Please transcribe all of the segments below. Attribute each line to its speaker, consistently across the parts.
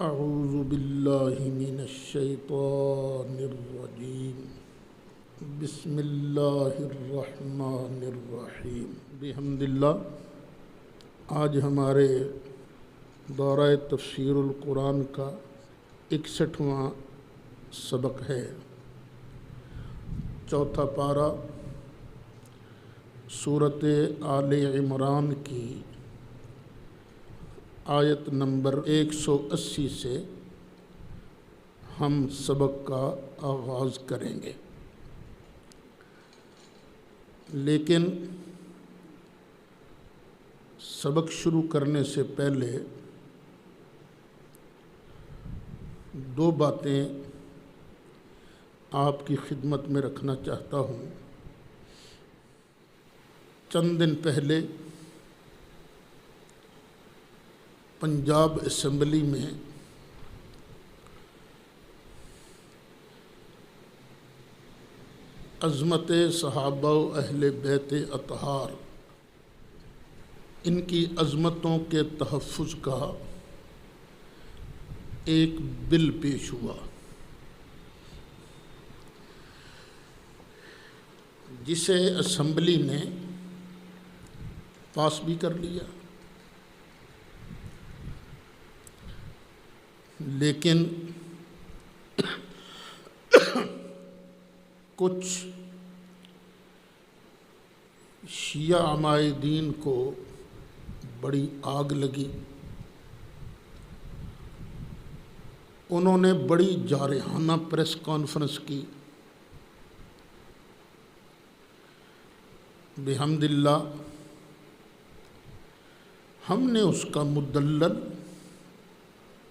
Speaker 1: اعوذ باللہ من الشیطان الرجیم بسم اللہ الرحمن الرحیم بحمد اللہ۔ آج ہمارے دورہ تفسیر القرآن کا 61واں سبق ہے۔ چوتھا پارہ سورۃ آل عمران کی آیت نمبر 180 سے ہم سبق کا آغاز کریں گے، لیکن سبق شروع کرنے سے پہلے دو باتیں آپ کی خدمت میں رکھنا چاہتا ہوں۔ چند دن پہلے پنجاب اسمبلی میں عظمت صحابہ و اہل بیت اطہار، ان کی عظمتوں کے تحفظ کا ایک بل پیش ہوا، جسے اسمبلی نے پاس بھی کر لیا، لیکن کچھ شیعہ عمائدین کو بڑی آگ لگی۔ انہوں نے بڑی جارحانہ پریس کانفرنس کی۔ بحمد اللہ ہم نے اس کا مدلل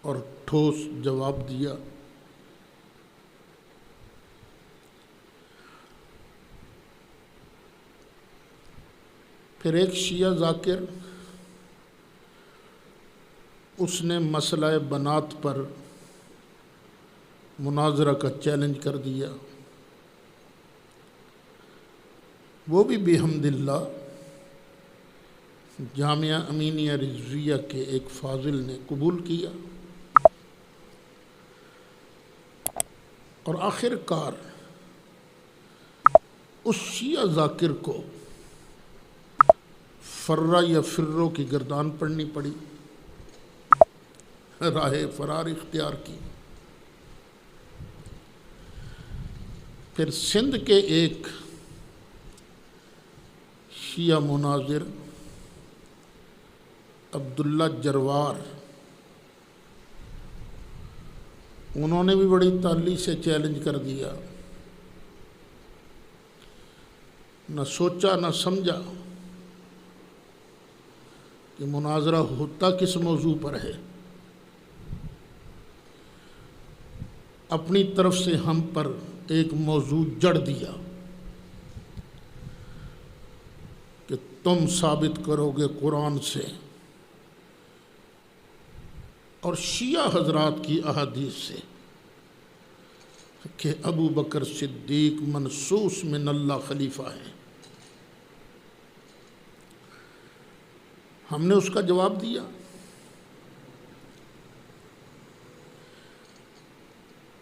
Speaker 1: اور ٹھوس جواب دیا۔ پھر ایک شیعہ ذاکر اس نے مسئلہ بنات پر مناظرہ کا چیلنج کر دیا۔ وہ بھی بحمد اللہ جامعہ امینیہ رضویہ کے ایک فاضل نے قبول کیا، اور آخر کار اس شیعہ ذاکر کو فرہ یا فرو کی گردان پڑنی پڑی، راہ فرار اختیار کی۔ پھر سندھ کے ایک شیعہ مناظر عبداللہ جروار، انہوں نے بھی بڑی تالی سے چیلنج کر دیا۔ نہ سوچا نہ سمجھا کہ مناظرہ ہوتا کس موضوع پر ہے، اپنی طرف سے ہم پر ایک موضوع جڑ دیا کہ تم ثابت کرو گے قرآن سے اور شیعہ حضرات کی احادیث سے کہ ابو بکر صدیق منصوص من اللہ خلیفہ ہیں۔ ہم نے اس کا جواب دیا،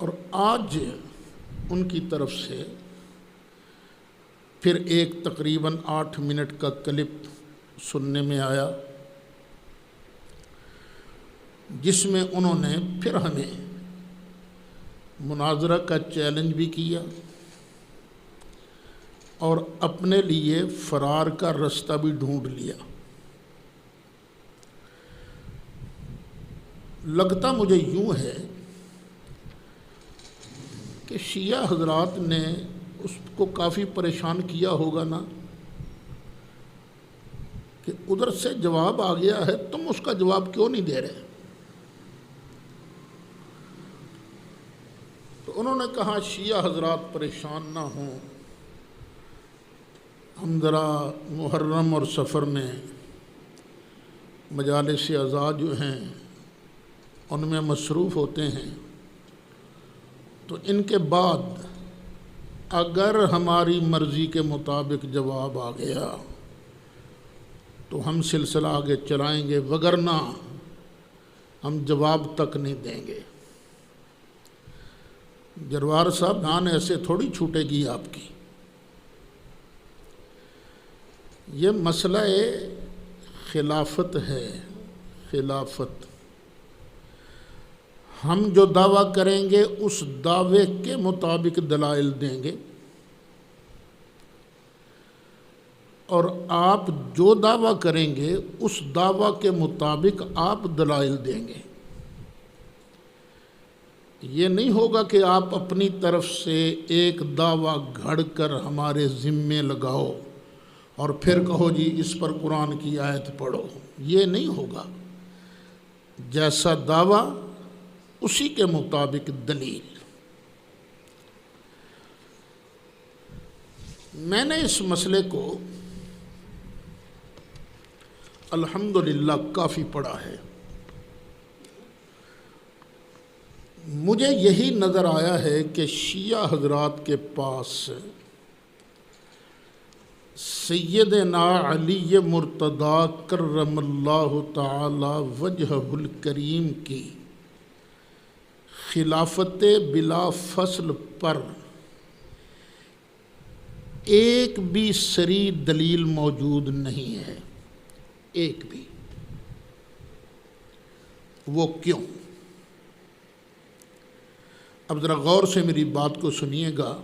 Speaker 1: اور آج ان کی طرف سے پھر ایک تقریباً 8 منٹ کا کلپ سننے میں آیا، جس میں انہوں نے پھر ہمیں مناظرہ کا چیلنج بھی کیا اور اپنے لیے فرار کا رستہ بھی ڈھونڈ لیا۔ لگتا مجھے یوں ہے کہ شیعہ حضرات نے اس کو کافی پریشان کیا ہوگا نا، کہ ادھر سے جواب آ گیا ہے، تم اس کا جواب کیوں نہیں دے رہے؟ تو انہوں نے کہا شیعہ حضرات پریشان نہ ہوں، ہم ذرا محرم اور سفر میں مجالس عزا جو ہیں ان میں مصروف ہوتے ہیں، تو ان کے بعد اگر ہماری مرضی کے مطابق جواب آ گیا تو ہم سلسلہ آگے چلائیں گے، وگرنہ ہم جواب تک نہیں دیں گے۔ جروار صاحب جان ایسے تھوڑی چھوٹے گی آپ کی۔ یہ مسئلہ خلافت ہے، خلافت۔ ہم جو دعویٰ کریں گے اس دعوے کے مطابق دلائل دیں گے، اور آپ جو دعویٰ کریں گے اس دعویٰ کے مطابق آپ دلائل دیں گے۔ یہ نہیں ہوگا کہ آپ اپنی طرف سے ایک دعویٰ گھڑ کر ہمارے ذمے لگاؤ اور پھر کہو جی اس پر قرآن کی آیت پڑھو۔ یہ نہیں ہوگا۔ جیسا دعویٰ اسی کے مطابق دلیل۔ میں نے اس مسئلے کو الحمدللہ کافی پڑھا ہے۔ مجھے یہی نظر آیا ہے کہ شیعہ حضرات کے پاس سیدنا علی مرتضیٰ کرم اللہ تعالی وجہہ الکریم کی خلافت بلا فصل پر ایک بھی صریح دلیل موجود نہیں ہے، ایک بھی۔ وہ کیوں؟ اب ذرا غور سے میری بات کو سنیے گا۔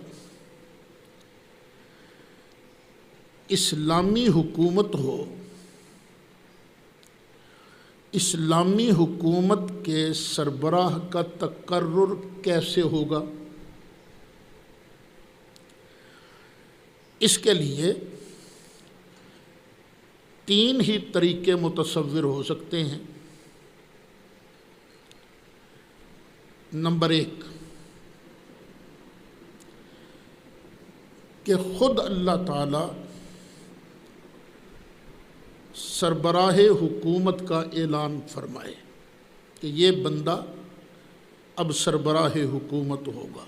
Speaker 1: اسلامی حکومت ہو، اسلامی حکومت کے سربراہ کا تقرر کیسے ہوگا؟ اس کے لیے تین ہی طریقے متصور ہو سکتے ہیں۔ نمبر ایک، کہ خود اللہ تعالی سربراہ حکومت کا اعلان فرمائے کہ یہ بندہ اب سربراہ حکومت ہوگا۔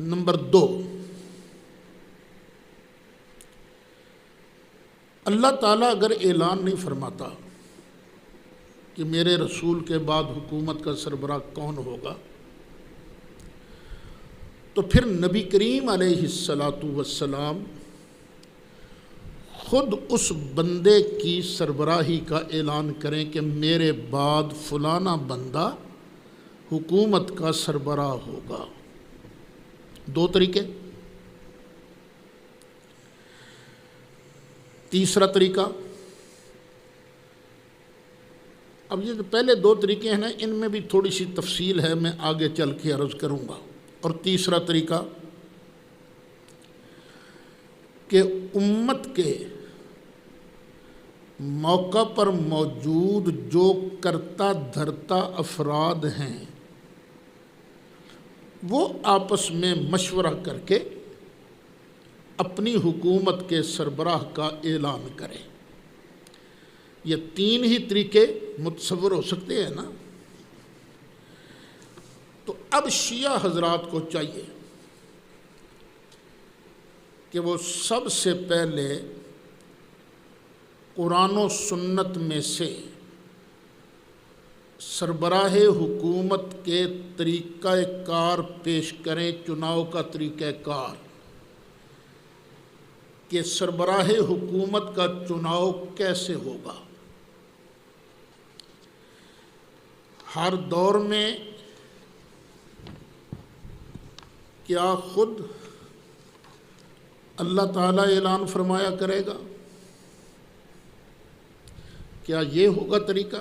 Speaker 1: نمبر دو، اللہ تعالیٰ اگر اعلان نہیں فرماتا کہ میرے رسول کے بعد حکومت کا سربراہ کون ہوگا، تو پھر نبی کریم علیہ السلام خود اس بندے کی سربراہی کا اعلان کریں کہ میرے بعد فلانا بندہ حکومت کا سربراہ ہوگا۔ دو طریقے۔ تیسرا طریقہ، اب یہ جو پہلے دو طریقے ہیں نا، ان میں بھی تھوڑی سی تفصیل ہے، میں آگے چل کے عرض کروں گا۔ اور تیسرا طریقہ کہ امت کے موقع پر موجود جو کرتا دھرتا افراد ہیں وہ آپس میں مشورہ کر کے اپنی حکومت کے سربراہ کا اعلان کریں۔ یہ تین ہی طریقے متصور ہو سکتے ہیں نا۔ تو اب شیعہ حضرات کو چاہیے کہ وہ سب سے پہلے قرآن و سنت میں سے سربراہ حکومت کے طریقہ کار پیش کریں، چناؤ کا طریقہ کار، کہ سربراہ حکومت کا چناؤ کیسے ہوگا۔ ہر دور میں کیا خود اللہ تعالیٰ اعلان فرمایا کرے گا؟ کیا یہ ہوگا طریقہ؟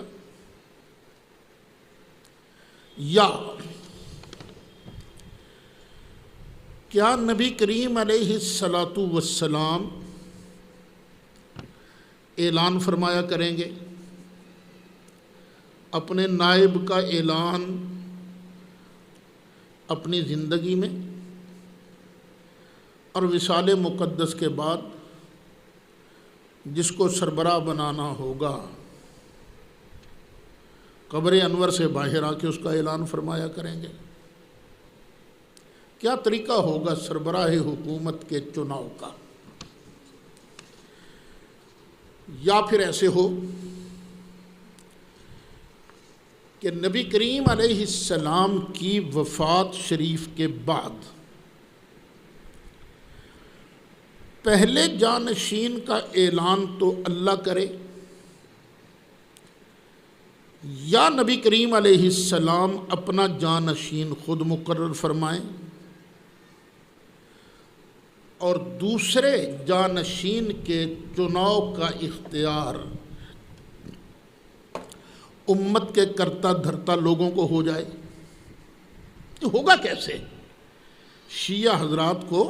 Speaker 1: یا کیا نبی کریم علیہ السلام اعلان فرمایا کریں گے؟ اپنے نائب کا اعلان اپنی زندگی میں اور وصال مقدس کے بعد جس کو سربراہ بنانا ہوگا قبر انور سے باہر آ کے اس کا اعلان فرمایا کریں گے؟ کیا طریقہ ہوگا سربراہ حکومت کے چناؤ کا؟ یا پھر ایسے ہو کہ نبی کریم علیہ السلام کی وفات شریف کے بعد پہلے جانشین کا اعلان تو اللہ کرے، یا نبی کریم علیہ السلام اپنا جانشین خود مقرر فرمائیں اور دوسرے جانشین کے چناؤ کا اختیار امت کے کرتا دھرتا لوگوں کو ہو جائے، تو ہوگا کیسے؟ شیعہ حضرات کو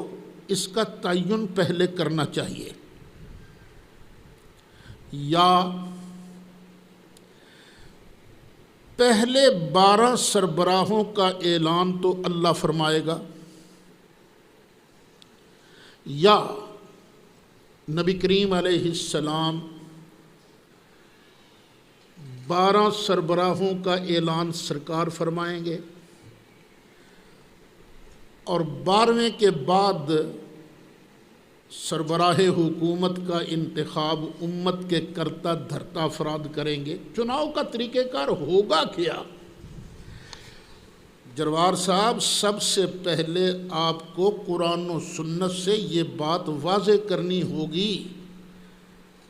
Speaker 1: اس کا تعین پہلے کرنا چاہیے، یا پہلے 12 سربراہوں کا اعلان تو اللہ فرمائے گا، یا نبی کریم علیہ السلام 12 سربراہوں کا اعلان سرکار فرمائیں گے، اور 12ویں کے بعد سربراہ حکومت کا انتخاب امت کے کرتا دھرتا افراد کریں گے۔ چناؤ کا طریقہ کار ہوگا کیا؟ جروار صاحب، سب سے پہلے آپ کو قرآن و سنت سے یہ بات واضح کرنی ہوگی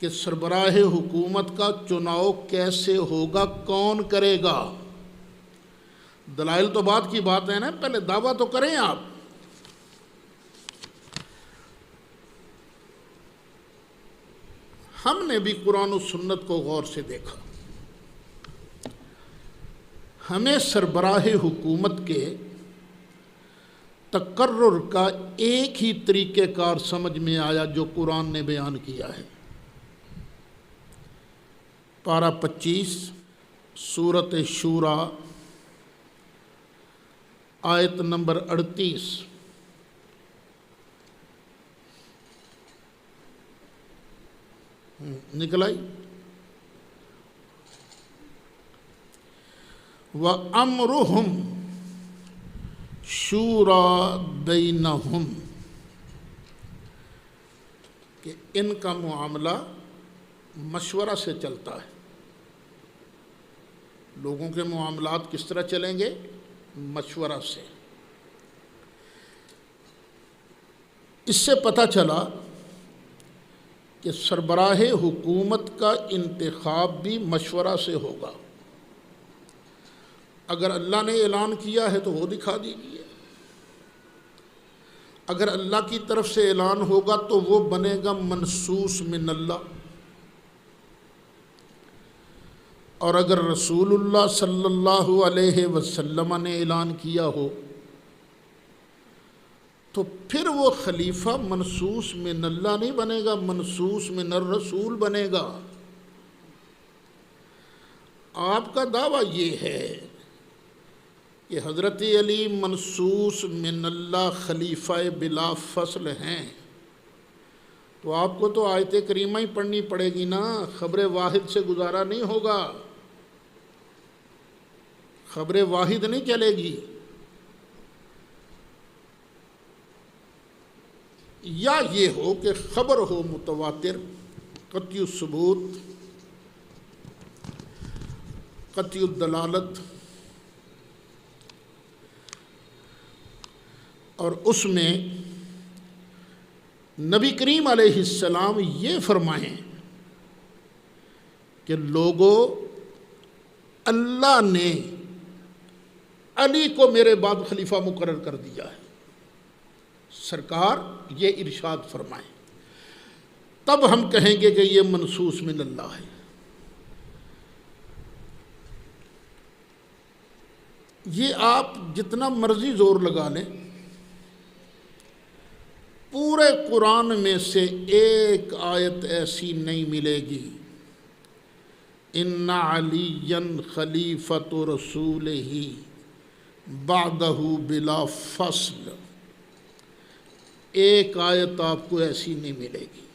Speaker 1: کہ سربراہ حکومت کا چناؤ کیسے ہوگا، کون کرے گا؟ دلائل تو بات کی بات ہے نا، پہلے دعویٰ تو کریں آپ۔ ہم نے بھی قرآن و سنت کو غور سے دیکھا، ہمیں سربراہ حکومت کے تقرر کا ایک ہی طریقہ کار سمجھ میں آیا جو قرآن نے بیان کیا ہے۔ پارہ 25 سورۃ شورا آیت نمبر 38، نکل آئی؟ وَأَمْرُهُمْ شُورَى بَيْنَهُمْ، کہ ان کا معاملہ مشورہ سے چلتا ہے۔ لوگوں کے معاملات کس طرح چلیں گے؟ مشورہ سے۔ اس سے پتہ چلا کہ سربراہ حکومت کا انتخاب بھی مشورہ سے ہوگا۔ اگر اللہ نے اعلان کیا ہے تو وہ دکھا دیجیے، اگر اللہ کی طرف سے اعلان ہوگا تو وہ بنے گا منصوص من اللہ، اور اگر رسول اللہ صلی اللہ علیہ وسلم نے اعلان کیا ہو تو پھر وہ خلیفہ منصوص من اللہ نہیں بنے گا، منصوص من الرسول بنے گا۔ آپ کا دعویٰ یہ ہے کہ حضرت علی منصوص من اللہ خلیفہ بلا فصل ہیں، تو آپ کو تو آیت کریمہ ہی پڑھنی پڑے گی نا، خبر واحد سے گزارا نہیں ہوگا، خبر واحد نہیں چلے گی۔ یا یہ ہو کہ خبر ہو متواتر، قطعی الثبوت، قطعی الدلالت، اور اس میں نبی کریم علیہ السلام یہ فرمائیں کہ لوگوں، اللہ نے علی کو میرے بعد خلیفہ مقرر کر دیا ہے، سرکار یہ ارشاد فرمائیں، تب ہم کہیں گے کہ یہ منصوص من اللہ ہے۔ یہ آپ جتنا مرضی زور لگا لیں، پورے قرآن میں سے ایک آیت ایسی نہیں ملے گی ان علی خلیفۃ رسولہ بعدہ بلا فصل، ایک آیت آپ کو ایسی نہیں ملے گی،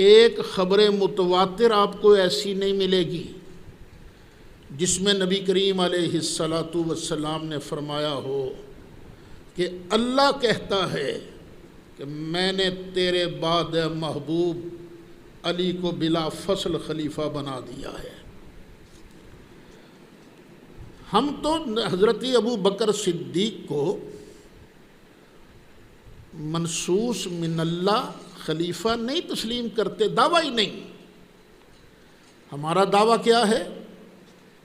Speaker 1: ایک خبر متواتر آپ کو ایسی نہیں ملے گی جس میں نبی کریم علیہ الصلاۃ والسلام نے فرمایا ہو کہ اللہ کہتا ہے کہ میں نے تیرے بعد محبوب علی کو بلا فصل خلیفہ بنا دیا ہے۔ ہم تو حضرت ابو بکر صدیق کو منصوص من اللہ خلیفہ نہیں تسلیم کرتے، دعویٰ ہی نہیں۔ ہمارا دعویٰ کیا ہے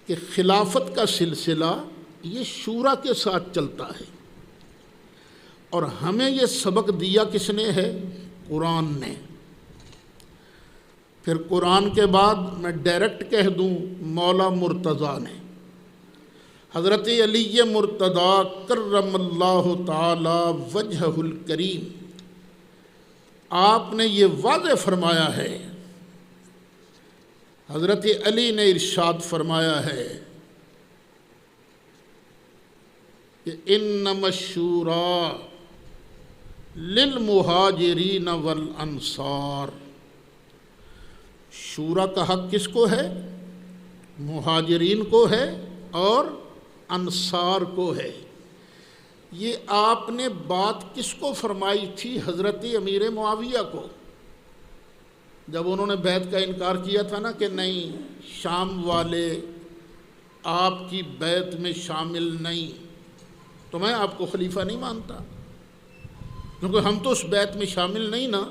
Speaker 1: کہ خلافت کا سلسلہ یہ شورا کے ساتھ چلتا ہے، اور ہمیں یہ سبق دیا کس نے ہے؟ قرآن نے۔ پھر قرآن کے بعد میں ڈائریکٹ کہہ دوں مولا مرتضیٰ نے، حضرت علی مرتضیٰ کرم اللہ تعالی وجہہ الکریم، آپ نے یہ واضح فرمایا ہے، حضرت علی نے ارشاد فرمایا ہے کہ انما الشورى للمہاجرین والانصار، شورا کا حق کس کو ہے؟ مہاجرین کو ہے اور انصار کو ہے۔ یہ آپ نے بات کس کو فرمائی تھی؟ حضرت امیر معاویہ کو، جب انہوں نے بیعت کا انکار کیا تھا نا کہ نہیں شام والے آپ کی بیعت میں شامل نہیں، تو میں آپ کو خلیفہ نہیں مانتا، کیونکہ ہم تو اس بیعت میں شامل نہیں نا۔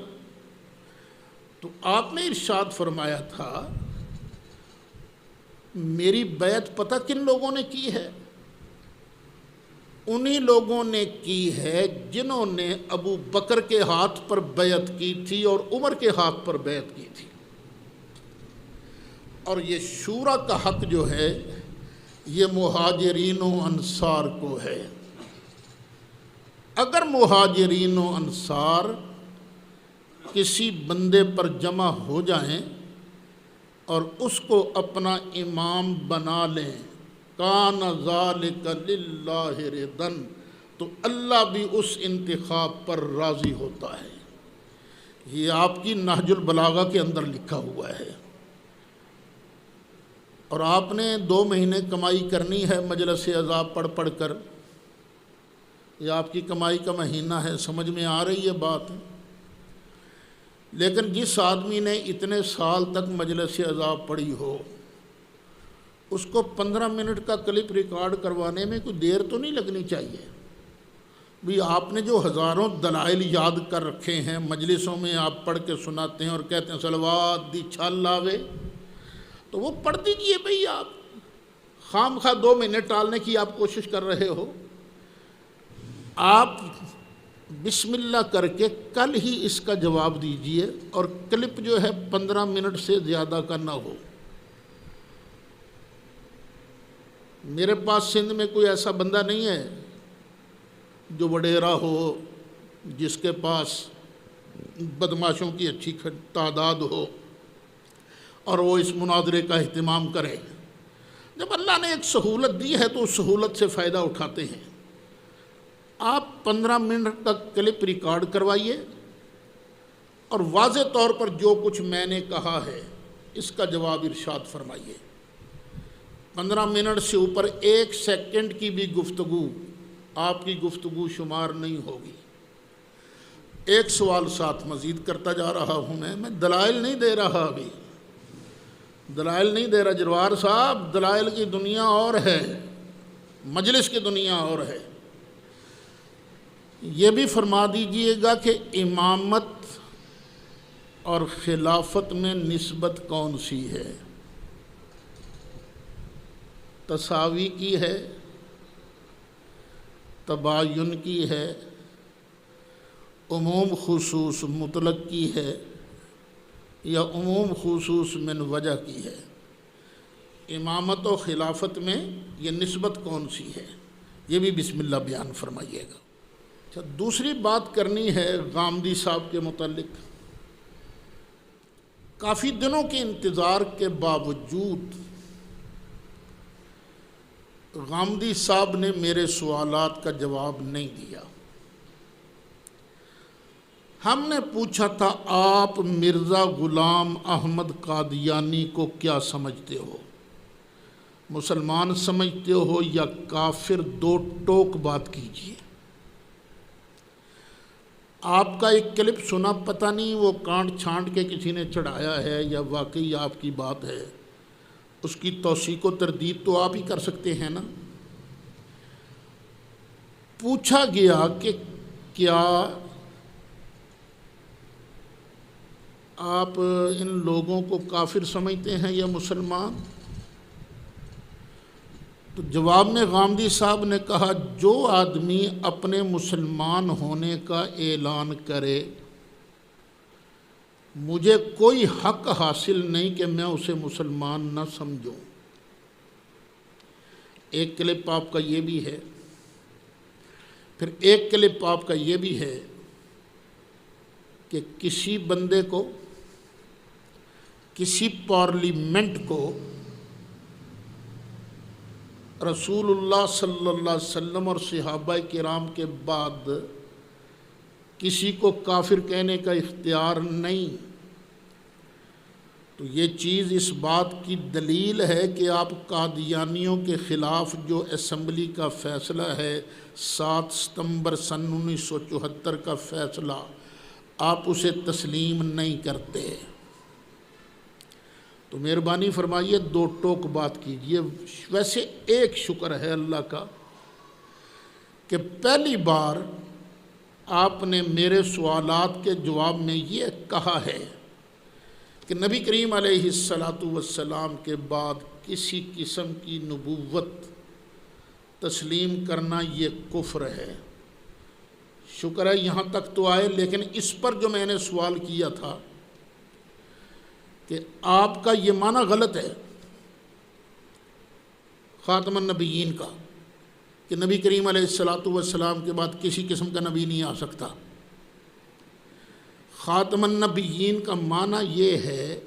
Speaker 1: تو آپ نے ارشاد فرمایا تھا میری بیعت پتہ کن لوگوں نے کی ہے؟ انہی لوگوں نے کی ہے جنہوں نے ابو بکر کے ہاتھ پر بیعت کی تھی اور عمر کے ہاتھ پر بیعت کی تھی۔ اور یہ شورا کا حق جو ہے یہ مہاجرین و انصار کو ہے۔ اگر مہاجرین و انصار کسی بندے پر جمع ہو جائیں اور اس کو اپنا امام بنا لیں، کان ذالک للہ رضن، تو اللہ بھی اس انتخاب پر راضی ہوتا ہے۔ یہ آپ کی نہج البلاغہ کے اندر لکھا ہوا ہے۔ اور آپ نے 2 مہینے کمائی کرنی ہے مجلس عذاب پڑھ پڑھ کر، یہ آپ کی کمائی کا مہینہ ہے، سمجھ میں آ رہی ہے بات؟ لیکن جس آدمی نے اتنے سال تک مجلس عذاب پڑھی ہو، اس کو 15 منٹ کا کلپ ریکارڈ کروانے میں کوئی دیر تو نہیں لگنی چاہیے۔ بھی آپ نے جو ہزاروں دلائل یاد کر رکھے ہیں، مجلسوں میں آپ پڑھ کے سناتے ہیں اور کہتے ہیں صلوات دی چھال لاوے، تو وہ پڑھ دیجئے بھئی۔ آپ خام خواہ 2 مہینے ٹالنے کی آپ کوشش کر رہے ہو۔ آپ بسم اللہ کر کے کل ہی اس کا جواب دیجئے، اور کلپ جو ہے 15 منٹ سے زیادہ کا نہ ہو۔ میرے پاس سندھ میں کوئی ایسا بندہ نہیں ہے جو وڈیرا ہو، جس کے پاس بدماشوں کی اچھی تعداد ہو اور وہ اس مناظرے کا اہتمام کرے۔ جب اللہ نے ایک سہولت دی ہے تو اس سہولت سے فائدہ اٹھاتے ہیں۔ آپ 15 منٹ تک کلپ ریکارڈ کروائیے اور واضح طور پر جو کچھ میں نے کہا ہے اس کا جواب ارشاد فرمائیے۔ 15 منٹ سے اوپر 1 سیکنڈ کی بھی گفتگو آپ کی گفتگو شمار نہیں ہوگی۔ ایک سوال ساتھ مزید کرتا جا رہا ہوں، میں دلائل نہیں دے رہا، ابھی دلائل نہیں دے رہا جروار صاحب، دلائل کی دنیا اور ہے، مجلس کی دنیا اور ہے۔ یہ بھی فرما دیجئے گا کہ امامت اور خلافت میں نسبت کون سی ہے؟ تساوی کی ہے، تباین کی ہے، عموم خصوص مطلق کی ہے، یا عموم خصوص من وجہ کی ہے؟ امامت و خلافت میں یہ نسبت کون سی ہے؟ یہ بھی بسم اللہ بیان فرمائیے گا۔ اچھا، دوسری بات کرنی ہے غامدی صاحب کے متعلق۔ کافی دنوں کے انتظار کے باوجود غامدی صاحب نے میرے سوالات کا جواب نہیں دیا۔ ہم نے پوچھا تھا آپ مرزا غلام احمد قادیانی کو کیا سمجھتے ہو؟ مسلمان سمجھتے ہو یا کافر؟ 2 ٹوک بات کیجیے۔ آپ کا ایک کلپ سنا، پتہ نہیں وہ کانٹ چھانٹ کے کسی نے چڑھایا ہے یا واقعی آپ کی بات ہے، اس کی توثیق و تردید تو آپ ہی کر سکتے ہیں نا۔ پوچھا گیا کہ کیا آپ ان لوگوں کو کافر سمجھتے ہیں یا مسلمان؟ تو جواب میں غامدی صاحب نے کہا جو آدمی اپنے مسلمان ہونے کا اعلان کرے مجھے کوئی حق حاصل نہیں کہ میں اسے مسلمان نہ سمجھوں۔ ایک کلپ آپ کا یہ بھی ہے، پھر ایک کلپ آپ کا یہ بھی ہے کہ کسی بندے کو، کسی پارلیمنٹ کو رسول اللہ صلی اللہ علیہ وسلم اور صحابہ کرام کے بعد کسی کو کافر کہنے کا اختیار نہیں۔ تو یہ چیز اس بات کی دلیل ہے کہ آپ قادیانیوں کے خلاف جو اسمبلی کا فیصلہ ہے 7 ستمبر سن 1974 کا فیصلہ، آپ اسے تسلیم نہیں کرتے۔ تو مہربانی فرمائیے 2 ٹوک بات کیجئے۔ ویسے ایک شکر ہے اللہ کا کہ پہلی بار آپ نے میرے سوالات کے جواب میں یہ کہا ہے کہ نبی کریم علیہ السلام کے بعد کسی قسم کی نبوت تسلیم کرنا یہ کفر ہے۔ شکر ہے یہاں تک تو آئے، لیکن اس پر جو میں نے سوال کیا تھا کہ آپ کا یہ معنی غلط ہے خاتم النبیین کا، کہ نبی کریم علیہ السلام کے بعد کسی قسم کا نبی نہیں آ سکتا۔ خاتم النبیین کا معنی یہ ہے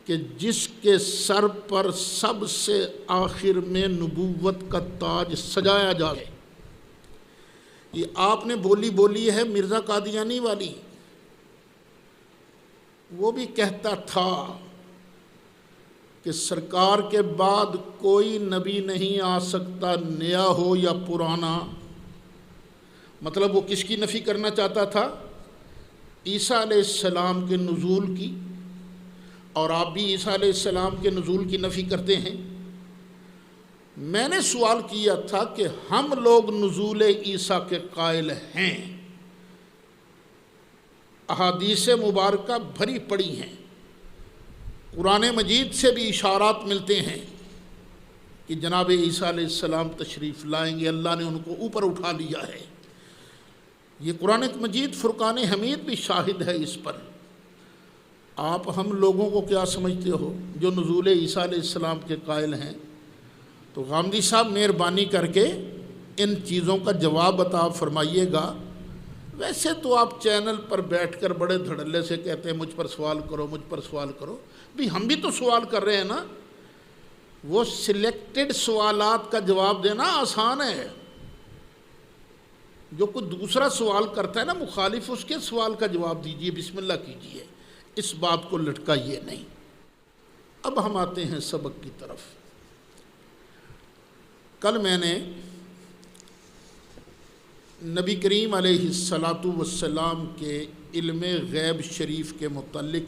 Speaker 1: کہ جس کے سر پر سب سے آخر میں نبوت کا تاج سجایا جائے۔ یہ آپ نے بولی ہے مرزا قادیانی والی، وہ بھی کہتا تھا کہ سرکار کے بعد کوئی نبی نہیں آ سکتا، نیا ہو یا پرانا۔ مطلب وہ کس کی نفی کرنا چاہتا تھا؟ عیسیٰ علیہ السلام کے نزول کی، اور آپ بھی عیسیٰ علیہ السلام کے نزول کی نفی کرتے ہیں۔ میں نے سوال کیا تھا کہ ہم لوگ نزول عیسیٰ کے قائل ہیں، احادیث مبارکہ بھری پڑی ہیں، قرآن مجید سے بھی اشارات ملتے ہیں کہ جناب عیسیٰ علیہ السلام تشریف لائیں گے، اللہ نے ان کو اوپر اٹھا لیا ہے۔ یہ قرآن مجید فرقان حمید بھی شاہد ہے اس پر۔ آپ ہم لوگوں کو کیا سمجھتے ہو جو نزول عیسیٰ علیہ السلام کے قائل ہیں؟ تو غامدی صاحب مہربانی کر کے ان چیزوں کا جواب عطا فرمائیے گا۔ ویسے تو آپ چینل پر بیٹھ کر بڑے دھڑلے سے کہتے ہیں مجھ پر سوال کرو، مجھ پر سوال کرو۔ بھی ہم بھی تو سوال کر رہے ہیں نا۔ وہ سلیکٹڈ سوالات کا جواب دینا آسان ہے۔ جو کوئی دوسرا سوال کرتا ہے نا مخالف، اس کے سوال کا جواب دیجئے، بسم اللہ کیجئے، اس بات کو لٹکائیے نہیں۔ اب ہم آتے ہیں سبق کی طرف۔ کل میں نے نبی کریم علیہ السلام کے علم غیب شریف کے متعلق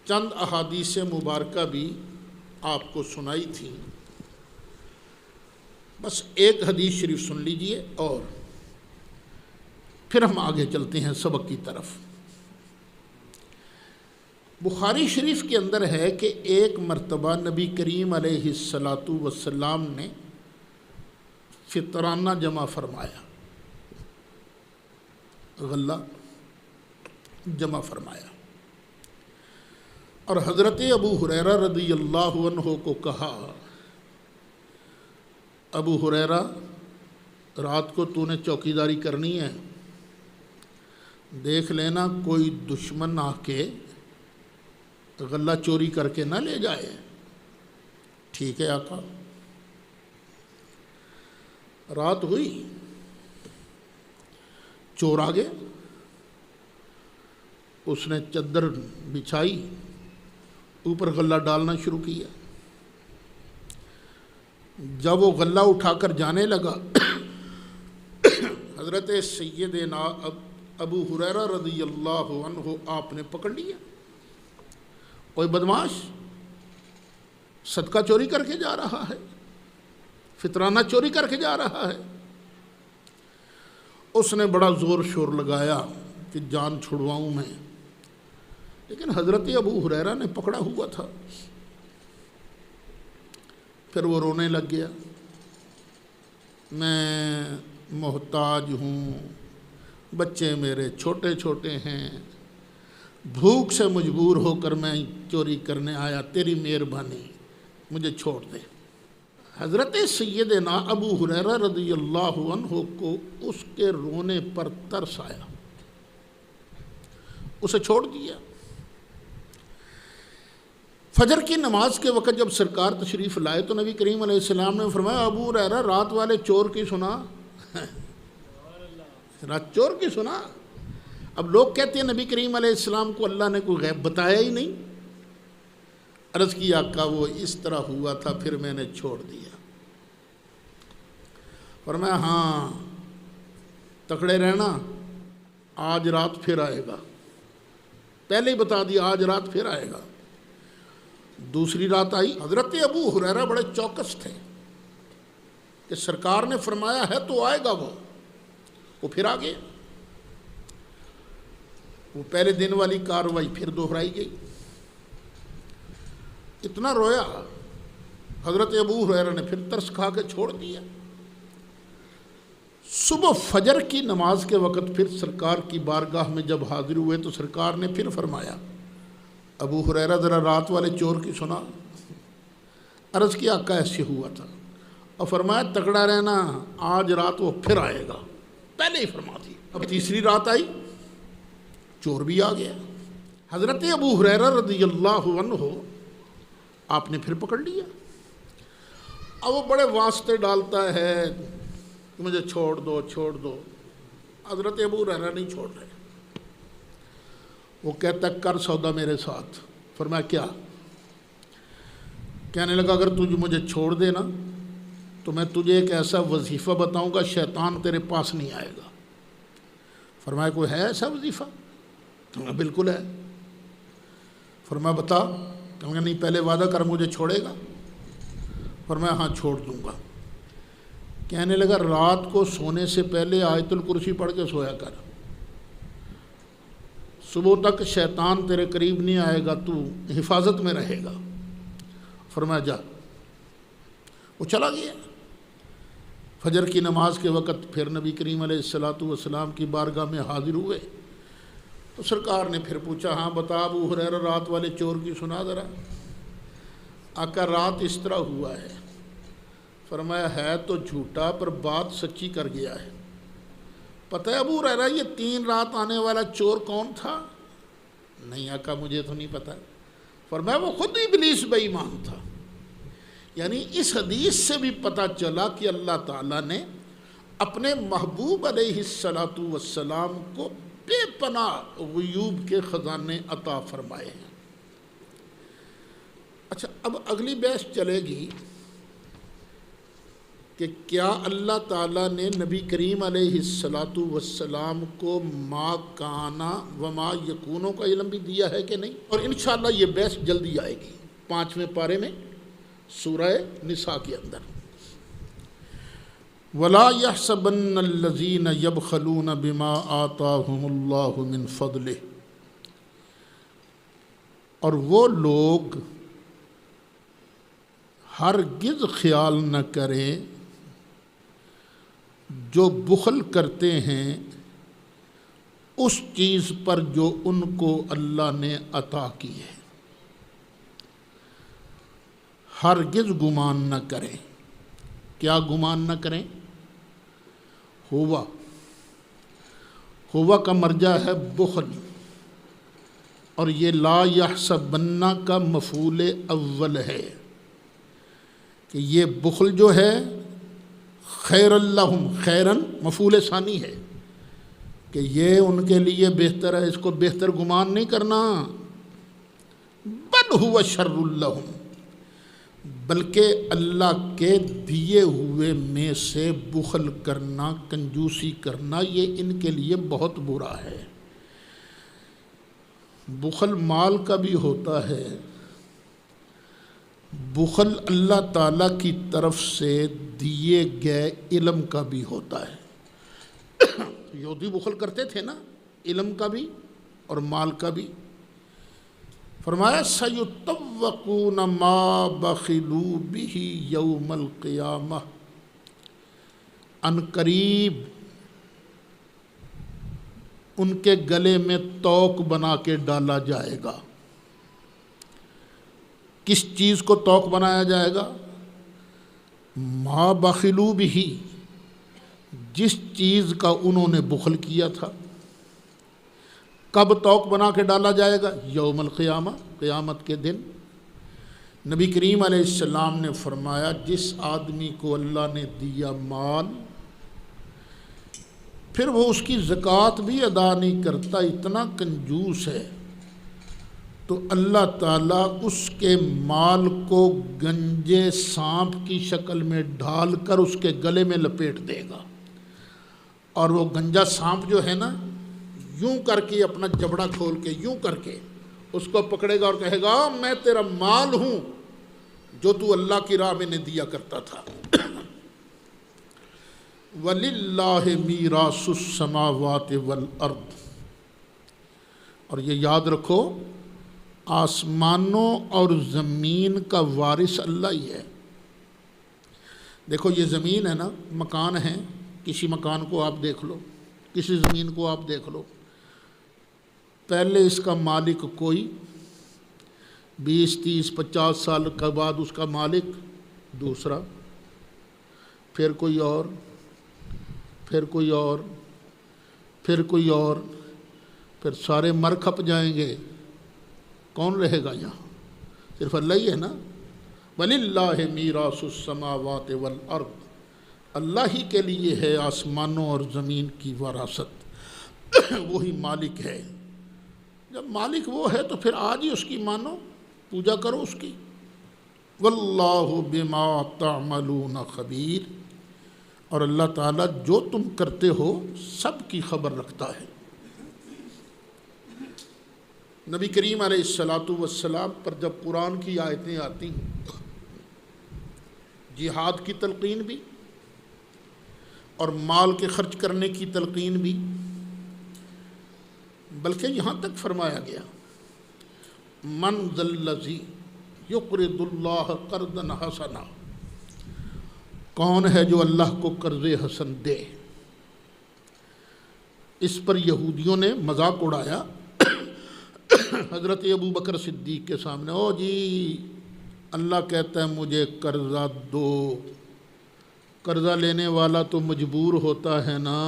Speaker 1: چند احادیث مبارکہ بھی آپ کو سنائی تھی۔ بس ایک حدیث شریف سن لیجئے اور پھر ہم آگے چلتے ہیں سبق کی طرف۔ بخاری شریف کے اندر ہے کہ ایک مرتبہ نبی کریم علیہ السلام نے فطرانہ جمع فرمایا، غلہ جمع فرمایا، اور حضرت ابو ہریرہ رضی اللہ عنہ کو کہا ابو ہریرہ رات کو تو نے چوکیداری کرنی ہے، دیکھ لینا کوئی دشمن آ کے غلہ چوری کر کے نہ لے جائے۔ ٹھیک ہے آقا۔ رات ہوئی، چور آ گئے، اس نے چادر بچھائی، اوپر غلہ ڈالنا شروع کیا۔ جب وہ غلہ اٹھا کر جانے لگا حضرت سیدنا ابو ہریرہ رضی اللہ عنہ آپ نے پکڑ لیا، کوئی بدماش صدقہ چوری کر کے جا رہا ہے، فطرانہ چوری کر کے جا رہا ہے۔ اس نے بڑا زور شور لگایا کہ جان چھڑواؤں میں، لیکن حضرت ابو ہریرہ نے پکڑا ہوا تھا۔ پھر وہ رونے لگ گیا، میں محتاج ہوں، بچے میرے چھوٹے چھوٹے ہیں، بھوک سے مجبور ہو کر میں چوری کرنے آیا، تیری مہربانی مجھے چھوڑ دے۔ حضرت سیدنا ابو ہریرہ رضی اللہ عنہ کو اس کے رونے پر ترس آیا، اسے چھوڑ دیا۔ فجر کی نماز کے وقت جب سرکار تشریف لائے تو نبی کریم علیہ السلام نے فرمایا، ابو ہریرہ رات والے چور کی سنا؟ رات چور کی سنا؟ اب لوگ کہتے ہیں نبی کریم علیہ السلام کو اللہ نے کوئی غیب بتایا ہی نہیں۔ عرض کی آقا وہ اس طرح ہوا تھا، پھر میں نے چھوڑ دیا۔ فرمایا ہاں تکڑے رہنا، آج رات پھر آئے گا، پہلے ہی بتا دیا آج رات پھر آئے گا۔ دوسری رات آئی، حضرت ابو ہریرہ بڑے چوکس تھے کہ سرکار نے فرمایا ہے تو آئے گا، وہ پھر آ گئے۔ وہ پہلے دن والی کارروائی پھر دہرائی گئی۔ اتنا رویا حضرت ابو ہریرہ نے، پھر ترس کھا کے چھوڑ دیا۔ صبح فجر کی نماز کے وقت پھر سرکار کی بارگاہ میں جب حاضر ہوئے تو سرکار نے پھر فرمایا، ابو ہریرہ ذرا رات والے چور کی سنا؟ عرض کی آقا ایسے ہوا تھا، اور فرمایا تکڑا رہنا، آج رات وہ پھر آئے گا، پہلے ہی فرما دی۔ اب تیسری رات آئی، چور بھی آ گیا۔ حضرت ابو ہریرہ رضی اللہ عنہ آپ نے پھر پکڑ لیا۔ اب وہ بڑے واسطے ڈالتا ہے کہ مجھے چھوڑ دو چھوڑ دو، حضرت ابو ہریرہ نہیں چھوڑ رہے۔ وہ کہتا کر سودا میرے ساتھ۔ فرمایا کیا؟ کہنے لگا اگر تجھے مجھے چھوڑ دینا تو میں تجھے ایک ایسا وظیفہ بتاؤں گا، شیطان تیرے پاس نہیں آئے گا۔ فرمایا کوئی ہے ایسا وظیفہ؟ کہا بالکل ہے۔ فرمایا بتا۔ کہا نہیں پہلے وعدہ کر مجھے چھوڑے گا؟ فرمایا ہاں چھوڑ دوں گا۔ کہنے لگا رات کو سونے سے پہلے آیت الکرسی پڑھ کے سویا کر، صبح تک شیطان تیرے قریب نہیں آئے گا، تو حفاظت میں رہے گا۔ فرمایا جا۔ وہ چلا گیا۔ فجر کی نماز کے وقت پھر نبی کریم علیہ السلام کی بارگاہ میں حاضر ہوئے تو سرکار نے پھر پوچھا ہاں بتا ابو ہریرہ رات والے چور کی سنا ذرا۔ آقا رات اس طرح ہوا ہے۔ فرمایا ہے تو جھوٹا پر بات سچی کر گیا ہے۔ پتہ ہے ابو ہریرہ یہ 3 رات آنے والا چور کون تھا؟ نہیں آقا مجھے تو نہیں پتہ۔ فرمایا وہ خود ابلیس بے ایمان تھا۔ یعنی اس حدیث سے بھی پتہ چلا کہ اللہ تعالیٰ نے اپنے محبوب علیہ السلام کو بے پناہ غیوب کے خزانے عطا فرمائے ہیں۔ اچھا اب اگلی بحث چلے گی کہ کیا اللہ تعالیٰ نے نبی کریم علیہ السلام کو ما کانا و ما یکونوں کا علم بھی دیا ہے کہ نہیں؟ اور انشاءاللہ یہ بحث جلدی آئے گی 5ویں پارے میں سورہ نساء کے اندر۔ وَلَا يَحْسَبَنَّ الَّذِينَ يَبْخَلُونَ بِمَا آتَاهُمُ اللَّهُ مِنْ فَضْلِهِ، اور وہ لوگ ہرگز خیال نہ کریں جو بخل کرتے ہیں اس چیز پر جو ان کو اللہ نے عطا کی ہے۔ ہرگز گمان نہ کریں۔ کیا گمان نہ کریں؟ ہوا کا مرجع ہے بخل، اور یہ لا یحسبن کا مفعول اول ہے کہ یہ بخل جو ہے خیر اللہم، خیرن مفعول ثانی ہے کہ یہ ان کے لیے بہتر ہے، اس کو بہتر گمان نہیں کرنا، بل ہوا شر لہم، بلکہ اللہ کے دیے ہوئے میں سے بخل کرنا، کنجوسی کرنا، یہ ان کے لیے بہت برا ہے۔ بخل مال کا بھی ہوتا ہے، بخل اللہ تعالیٰ کی طرف سے دیے گئے علم کا بھی ہوتا ہے۔ یہودی بخل کرتے تھے نا، علم کا بھی اور مال کا بھی۔ فرمایا سَيُطَوَّقُونَ مَا بَخِلُوا بِهِ يَوْمَ الْقِيَامَةِ، ان قریب ان کے گلے میں توق بنا کے ڈالا جائے گا۔ کس چیز کو توق بنایا جائے گا؟ ما بخلوا بھی، جس چیز کا انہوں نے بخل کیا تھا۔ کب توق بنا کے ڈالا جائے گا؟ یوم القیامہ، قیامت کے دن۔ نبی کریم علیہ السلام نے فرمایا جس آدمی کو اللہ نے دیا مال، پھر وہ اس کی زکوٰۃ بھی ادا نہیں کرتا، اتنا کنجوس ہے، تو اللہ تعالیٰ اس کے مال کو گنجے سانپ کی شکل میں ڈھال کر اس کے گلے میں لپیٹ دے گا، اور وہ گنجا سانپ جو ہے نا، یوں کر کے اپنا جبڑا کھول کے یوں کر کے اس کو پکڑے گا اور کہے گا میں تیرا مال ہوں جو تو اللہ کی راہ میں نے دیا کرتا تھا۔ وَلِلَّهِ مِيرَاثُ السَّمَاوَاتِ وَالْأَرْضِ، اور یہ یاد رکھو آسمانوں اور زمین کا وارث اللہ ہی ہے۔ دیکھو یہ زمین ہے نا، مکان ہے، کسی مکان کو آپ دیکھ لو، کسی زمین کو آپ دیکھ لو، پہلے اس کا مالک کوئی، 20 30 50 سال کے بعد اس کا مالک دوسرا، پھر کوئی اور، پھر کوئی اور، پھر کوئی اور، پھر سارے مر کھپ جائیں گے، کون رہے گا یہاں؟ صرف اللہ ہی ہے نا۔ وَلِلَّهِ مِيرَاثُ السَّمَاوَاتِ وَالْأَرْضِ، اللہ ہی کے لیے ہے آسمانوں اور زمین کی وراثت، وہی مالک ہے۔ جب مالک وہ ہے تو پھر آج ہی اس کی مانو، پوجا کرو اس کی۔ وَاللَّهُ بِمَا تَعْمَلُونَ خَبِيرٌ، اور اللہ تعالیٰ جو تم کرتے ہو سب کی خبر رکھتا ہے۔ نبی کریم علیہ السلام پر جب قرآن کی آیتیں آتی ہیں، جہاد کی تلقین بھی اور مال کے خرچ کرنے کی تلقین بھی، بلکہ یہاں تک فرمایا گیا من ذا الذی یقرض اللہ قرضا حسنا، کون ہے جو اللہ کو قرض حسن دے۔ اس پر یہودیوں نے مذاق اڑایا حضرت ابو بکر صدیق کے سامنے، او جی اللہ کہتا ہے مجھے قرضہ دو، قرضہ لینے والا تو مجبور ہوتا ہے نا،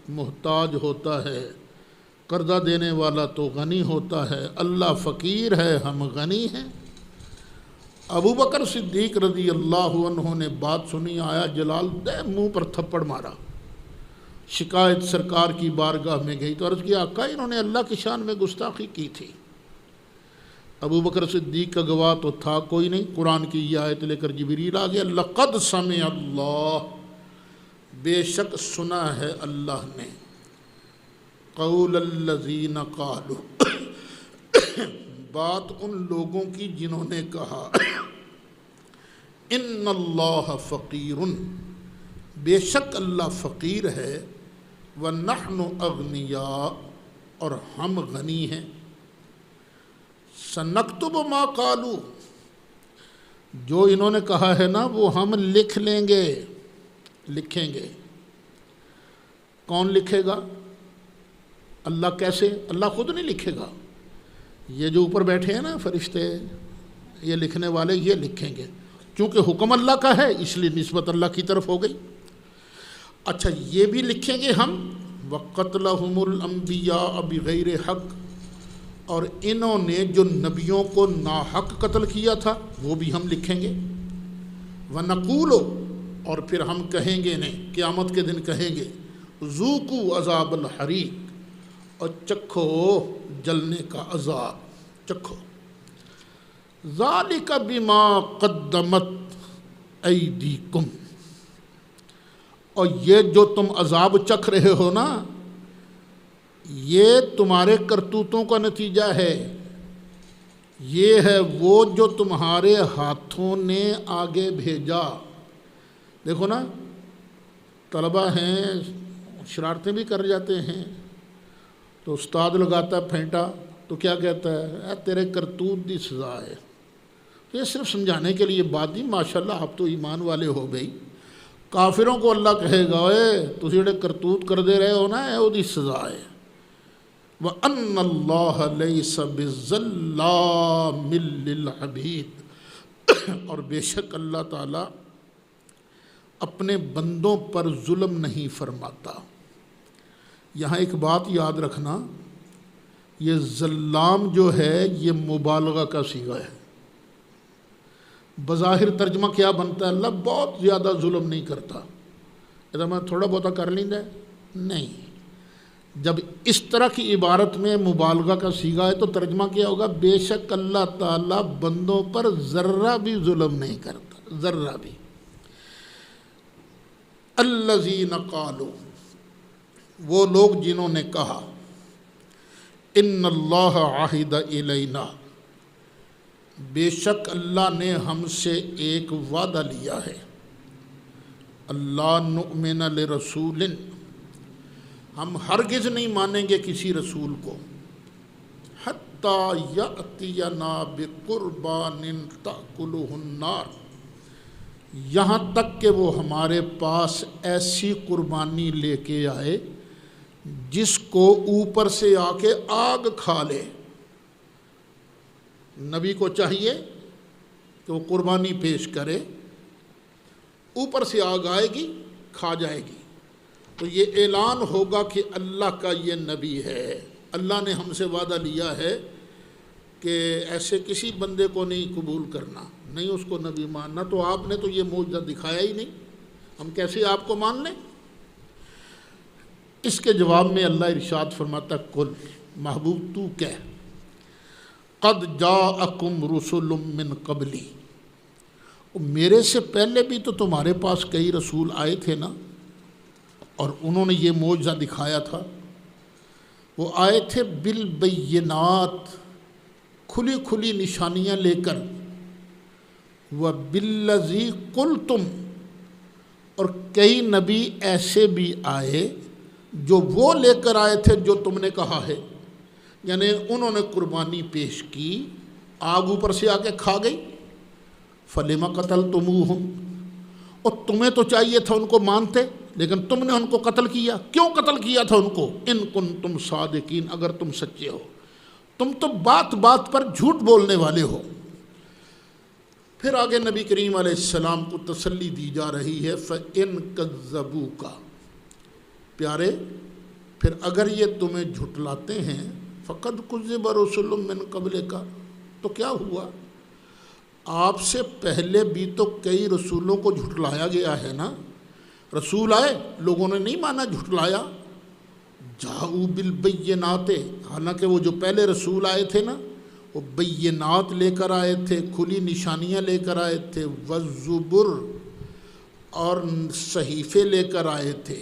Speaker 1: محتاج ہوتا ہے، قرضہ دینے والا تو غنی ہوتا ہے، اللہ فقیر ہے ہم غنی ہیں۔ ابو بکر صدیق رضی اللہ عنہ نے بات سنی، آیا جلال دے منہ پر تھپڑ مارا، شکایت سرکار کی بارگاہ میں گئی تو عرض کیا آقا انہوں نے اللہ کی شان میں گستاخی کی تھی۔ ابو بکر صدیق کا گواہ تو تھا کوئی نہیں، قرآن کی یہ آیت لے کر جبریل آ گیا، لقد سمع اللہ، بے شک سنا ہے اللہ نے، قول الذین قالوا، بات ان لوگوں کی جنہوں نے کہا، ان اللہ فقیر، بے شک اللہ فقیر ہے، ونحن اغنیاء، اور ہم غنی ہیں، سنکتب ما قالوا، جو انہوں نے کہا ہے نا وہ ہم لکھ لیں گے، لکھیں گے۔ کون لکھے گا؟ اللہ۔ کیسے؟ اللہ خود نہیں لکھے گا، یہ جو اوپر بیٹھے ہیں نا فرشتے، یہ لکھنے والے یہ لکھیں گے، چونکہ حکم اللہ کا ہے اس لیے نسبت اللہ کی طرف ہو گئی۔ اچھا یہ بھی لکھیں گے ہم، وَقَتْلَهُمُ الْأَنْبِيَاءَ بِغَيْرِ حق، اور انہوں نے جو نبیوں کو ناحق قتل کیا تھا وہ بھی ہم لکھیں گے۔ وَنَقُولُ، اور پھر ہم کہیں گے انہیں قیامت کے دن کہیں گے، ذُوقُوا عذاب الحریق، اور چکھو جلنے کا عذاب، چکھو۔ ذالک بما قدمت ایدیکم، اور یہ جو تم عذاب چکھ رہے ہو نا، یہ تمہارے کرتوتوں کا نتیجہ ہے، یہ ہے وہ جو تمہارے ہاتھوں نے آگے بھیجا۔ دیکھو نا، طلبہ ہیں شرارتیں بھی کر جاتے ہیں، تو استاد لگاتا ہے پھینٹا تو کیا کہتا ہے، اے تیرے کرتوت دی سزا ہے۔ یہ صرف سمجھانے کے لیے بات نہیں، ماشاءاللہ آپ تو ایمان والے ہو بھئی۔ کافروں کو اللہ کہے گا، اے تسی جڑے کرتوت کر دے رہے ہو نا، اے وہ دی سزا ہے۔ وَأَنَّ اللَّهَ لَيْسَ بِالظَّلَّامٍ لِّلْعَبِيدِ، اور بے شک اللہ تعالیٰ اپنے بندوں پر ظلم نہیں فرماتا۔ یہاں ایک بات یاد رکھنا، یہ ظلام جو ہے یہ مبالغہ کا صیغہ ہے۔ بظاہر ترجمہ کیا بنتا ہے، اللہ بہت زیادہ ظلم نہیں کرتا، اذا میں تھوڑا بہتا کر لیندے نہیں۔ جب اس طرح کی عبارت میں مبالغہ کا صیغہ ہے تو ترجمہ کیا ہوگا، بے شک اللہ تعالیٰ بندوں پر ذرہ بھی ظلم نہیں کرتا، ذرہ بھی۔ الذین قالوا، وہ لوگ جنہوں نے کہا، ان اللہ عہد الینا، بے شک اللہ نے ہم سے ایک وعدہ لیا ہے، اللہ نؤمن لرسول، ہم ہرگز نہیں مانیں گے کسی رسول کو، حتی یأتینا بقربان تأکلہ النار، یہاں تک کہ وہ ہمارے پاس ایسی قربانی لے کے آئے جس کو اوپر سے آ کے آگ کھا لے۔ نبی کو چاہیے کہ وہ قربانی پیش کرے، اوپر سے آگ آئے گی، کھا جائے گی، تو یہ اعلان ہوگا کہ اللہ کا یہ نبی ہے، اللہ نے ہم سے وعدہ لیا ہے کہ ایسے کسی بندے کو نہیں قبول کرنا، نہیں اس کو نبی ماننا، تو آپ نے تو یہ معجزہ دکھایا ہی نہیں، ہم کیسے آپ کو مان لیں؟ اس کے جواب میں اللہ ارشاد فرماتا، کل محبوب تو کہہ، قد جاءکم رسل من قبلی، میرے سے پہلے بھی تو تمہارے پاس کئی رسول آئے تھے نا، اور انہوں نے یہ معجزہ دکھایا تھا۔ وہ آئے تھے بالبینات، کھلی کھلی نشانیاں لے کر، وبالذی قلتم، اور کئی نبی ایسے بھی آئے جو وہ لے کر آئے تھے جو تم نے کہا ہے، یعنی انہوں نے قربانی پیش کی، آگ اوپر سے آ کے کھا گئی، فلم قتلتموہم، اور تمہیں تو چاہیے تھا ان کو مانتے، لیکن تم نے ان کو قتل کیا۔ کیوں قتل کیا تھا ان کو؟ ان کنتم صادقین، اگر تم سچے ہو، تم تو بات بات پر جھوٹ بولنے والے ہو۔ پھر آگے نبی کریم علیہ السلام کو تسلی دی جا رہی ہے، فَإِن كَذَّبُوكَ، پیارے پھر اگر یہ تمہیں جھٹلاتے ہیں، فَقَدْ كُذِّبَ رُسُلٌ مِّن قَبْلِكَ، تو کیا ہوا، آپ سے پہلے بھی تو کئی رسولوں کو جھٹلایا گیا ہے نا، رسول آئے، لوگوں نے نہیں مانا، جھٹلایا، جاؤ بالبینات، حالانکہ وہ جو پہلے رسول آئے تھے نا، وہ بینات لے کر آئے تھے، کھلی نشانیاں لے کر آئے تھے، والزبر، اور صحیفے لے کر آئے تھے،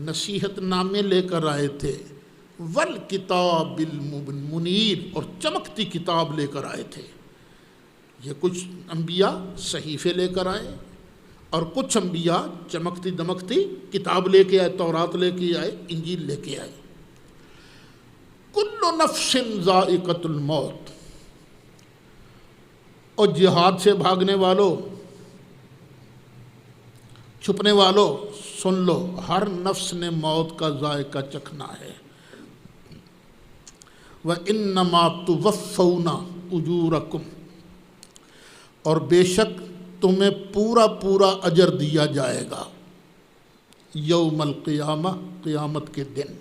Speaker 1: نصیحت نامے لے کر آئے تھے، والکتاب المنیر، اور چمکتی کتاب لے کر آئے تھے۔ یہ کچھ انبیاء صحیفے لے کر آئے، اور کچھ انبیاء چمکتی دمکتی کتاب لے کے آئے، تورات لے کے آئے، انجیل لے کے آئے۔ کل نفس ذائقۃ الموت، اور جہاد سے بھاگنے والوں، چھپنے والوں، سن لو، ہر نفس نے موت کا ذائقہ چکھنا ہے۔ وَإِنَّمَا تُوَفَّوْنَ أُجُورَكُمْ، اور بے شک تمہیں پورا پورا اجر دیا جائے گا، یوم القیامہ، قیامت کے دن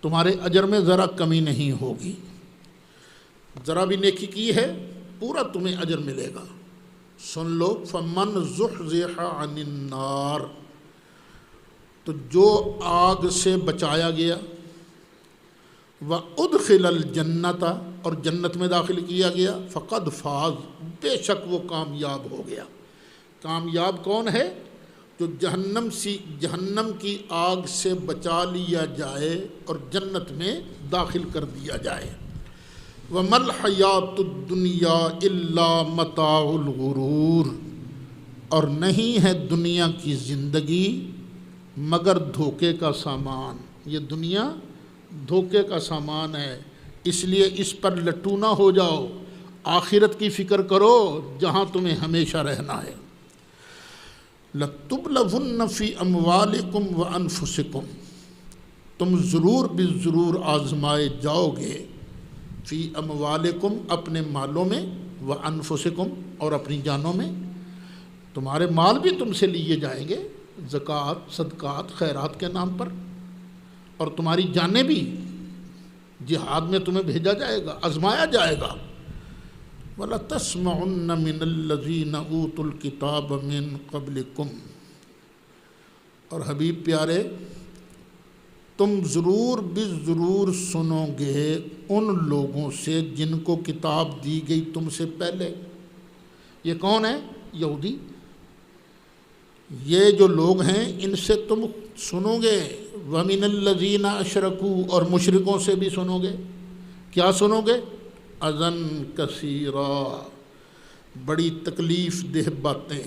Speaker 1: تمہارے اجر میں ذرا کمی نہیں ہوگی، ذرا بھی نیکی کی ہے پورا تمہیں اجر ملے گا۔ سن لو، فمن زحزح عن النار، تو جو آگ سے بچایا گیا، وادخل الجنت، اور جنت میں داخل کیا گیا، فقد فاز، بے شک وہ کامیاب ہو گیا۔ کامیاب کون ہے؟ جو جہنم کی آگ سے بچا لیا جائے اور جنت میں داخل کر دیا جائے۔ وَمَا الْحَيَاةُ الدُّنْيَا إِلَّا مَتَاعُ الْغُرُورِ، اور نہیں ہے دنیا کی زندگی مگر دھوکے کا سامان۔ یہ دنیا دھوکے کا سامان ہے، اس لیے اس پر لٹو نہ ہو جاؤ، آخرت کی فکر کرو جہاں تمہیں ہمیشہ رہنا ہے۔ لَتُبْلَوُنَّ فِي أَمْوَالِكُمْ وَأَنفُسِكُمْ، تم ضرور بالضرور آزمائے جاؤ گے، فی اموالکم، اپنے مالوں میں، وانفسکم، اور اپنی جانوں میں۔ تمہارے مال بھی تم سے لیے جائیں گے زکوٰۃ، صدقات، خیرات کے نام پر، اور تمہاری جانیں بھی جہاد میں تمہیں بھیجا جائے گا، آزمایا جائے گا۔ وَلَتَسْمَعُنَّ مِنَ الَّذِينَ أُوتُوا الْكِتَابَ مِن قَبْلِكُمْ، اور حبیب پیارے تم ضرور بالضرور سنو گے ان لوگوں سے جن کو کتاب دی گئی تم سے پہلے۔ یہ کون ہے؟ یہودی۔ یہ جو لوگ ہیں ان سے تم سنو گے۔ وَمِنَ الَّذِينَ أَشْرَكُوا، اور مشرکوں سے بھی سنو گے۔ کیا سنو گے؟ اذًا کثیرا، بڑی تکلیف دہ باتیں۔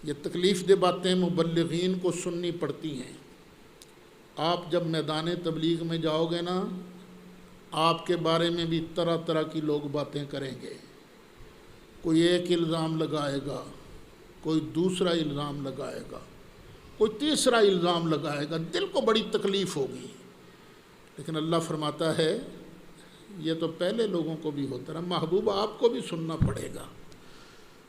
Speaker 1: یہ تکلیف دہ باتیں مبلغین کو سننی پڑتی ہیں۔ آپ جب میدان تبلیغ میں جاؤ گے نا، آپ کے بارے میں بھی طرح طرح کی لوگ باتیں کریں گے۔ کوئی ایک الزام لگائے گا، کوئی دوسرا الزام لگائے گا، کوئی تیسرا الزام لگائے گا، دل کو بڑی تکلیف ہوگی۔ لیکن اللہ فرماتا ہے یہ تو پہلے لوگوں کو بھی ہوتا رہا، محبوب آپ کو بھی سننا پڑے گا۔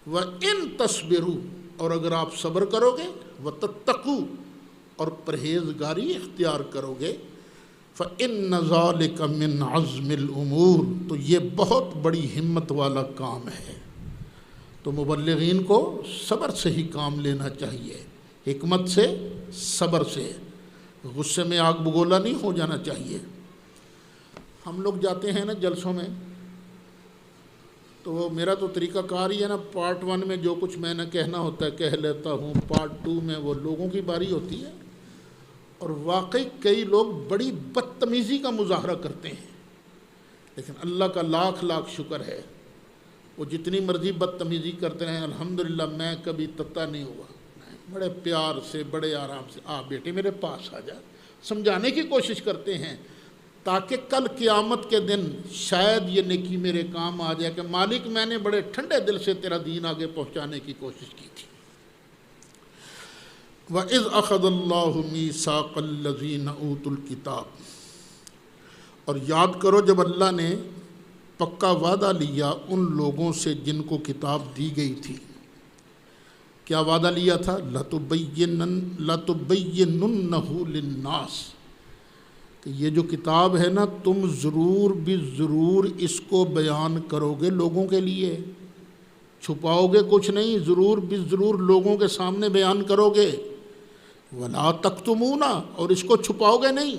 Speaker 1: وَإِن تَصْبِرُوا، اور اگر آپ صبر کرو گے، وَتَتَّقُوا، اور پرہیزگاری اختیار کرو گے، فَإِنَّ ذَلِكَ مِنْ عَزْمِ الْأُمُورِ، تو یہ بہت بڑی ہمت والا کام ہے۔ تو مبلغین کو صبر سے ہی کام لینا چاہیے، حکمت سے، صبر سے، غصے میں آگ بگولا نہیں ہو جانا چاہیے۔ ہم لوگ جاتے ہیں نا جلسوں میں، تو وہ میرا تو طریقہ کار ہی ہے نا، پارٹ 1 میں جو کچھ میں نے کہنا ہوتا ہے کہہ لیتا ہوں، پارٹ 2 میں وہ لوگوں کی باری ہوتی ہے، اور واقعی کئی لوگ بڑی بدتمیزی کا مظاہرہ کرتے ہیں، لیکن اللہ کا لاکھ لاکھ شکر ہے، وہ جتنی مرضی بدتمیزی کرتے ہیں، الحمدللہ میں کبھی تتا نہیں ہوا، بڑے پیار سے، بڑے آرام سے، بیٹے میرے پاس آ جا، سمجھانے کی کوشش کرتے ہیں، تاکہ کل قیامت کے دن شاید یہ نیکی میرے کام آ جائے کہ مالک میں نے بڑے ٹھنڈے دل سے تیرا دین آگے پہنچانے کی کوشش کی تھی۔ وَإِذْ أَخَذَ اللَّهُ مِيثَاقَ الَّذِينَ أُوتُوا الْكِتَابَ، اور یاد کرو جب اللہ نے پکا وعدہ لیا ان لوگوں سے جن کو کتاب دی گئی تھی۔ کیا وعدہ لیا تھا؟ لَتُبَيِّنُنَّهُ لِلنَّاسِ، کہ یہ جو کتاب ہے نا تم ضرور بھی ضرور اس کو بیان کرو گے لوگوں کے لیے، چھپاؤ گے کچھ نہیں، ضرور بھی ضرور لوگوں کے سامنے بیان کرو گے۔ وَلَا تَكْتُمُونَ، اور اس کو چھپاؤ گے نہیں۔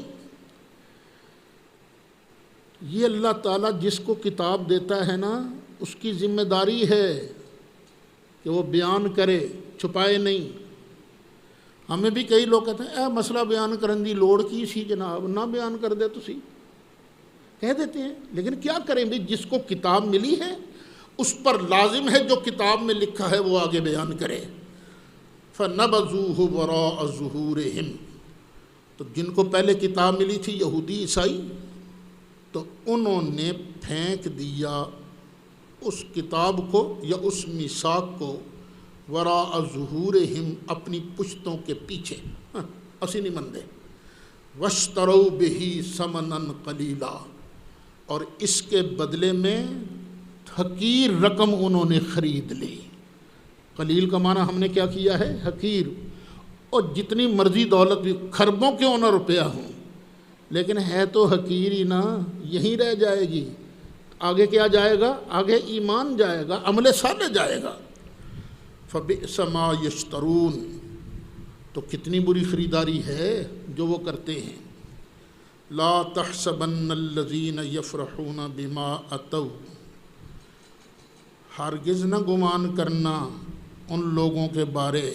Speaker 1: یہ اللہ تعالیٰ جس کو کتاب دیتا ہے نا اس کی ذمہ داری ہے کہ وہ بیان کرے، چھپائے نہیں۔ ہمیں بھی کئی لوگ کہتے ہیں مسئلہ بیان کرن دی لوڑ کی سی جناب، نہ بیان کر دے تسی، کہہ دیتے ہیں، لیکن کیا کریں بھی، جس کو کتاب ملی ہے اس پر لازم ہے جو کتاب میں لکھا ہے وہ آگے بیان کرے۔ فَنَبَذُوهُ وَرَاءَ ظُهُورِهِمْ، تو جن کو پہلے کتاب ملی تھی یہودی عیسائی، تو انہوں نے پھینک دیا اس کتاب کو یا اس میثاق کو، وراء ظہورہم، اپنی پشتوں کے پیچھے، اسی نہیں مندے، واشتروا بہ ثمنا قلیلا، اور اس کے بدلے میں حقیر رقم انہوں نے خرید لی۔ قلیل کا معنی ہم نے کیا کیا ہے؟ حقیر۔ اور جتنی مرضی دولت بھی، خربوں کیوں نہ روپیہ ہوں، لیکن ہے تو حقیر ہی نا، یہیں رہ جائے گی۔ آگے کیا جائے گا؟ آگے ایمان جائے گا، عمل صالح جائے گا۔ فَبِئْسَ مَا يَشْتَرُونَ، تو کتنی بری خریداری ہے جو وہ کرتے ہیں۔ لا تحسبن الذین یفرحون بما اتوا، ہرگز نہ گمان کرنا ان لوگوں کے بارے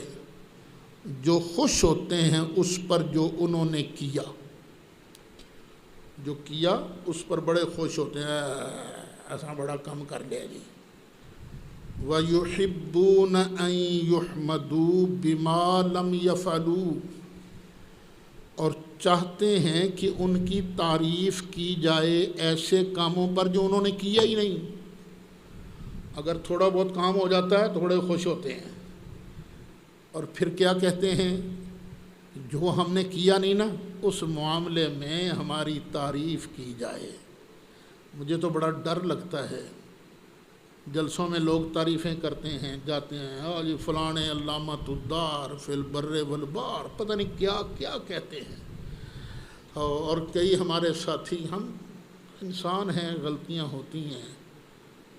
Speaker 1: جو خوش ہوتے ہیں اس پر جو انہوں نے کیا، جو کیا اس پر بڑے خوش ہوتے ہیں، ایسا بڑا کم کر لیا جی۔ وَيُحِبُّونَ أَن يُحْمَدُوا بِمَا لَمْ يَفْعَلُوا، اور چاہتے ہیں کہ ان کی تعریف کی جائے ایسے کاموں پر جو انہوں نے کیا ہی نہیں۔ اگر تھوڑا بہت کام ہو جاتا ہے تو بڑے خوش ہوتے ہیں، اور پھر کیا کہتے ہیں، جو ہم نے کیا نہیں نا اس معاملے میں ہماری تعریف کی جائے۔ مجھے تو بڑا ڈر لگتا ہے، جلسوں میں لوگ تعریفیں کرتے ہیں، جاتے ہیں جی فلاں علامۃ الدار فی البر والبحر، پتہ نہیں کیا کیا کہتے ہیں۔ اور کئی ہمارے ساتھی، ہم انسان ہیں، غلطیاں ہوتی ہیں،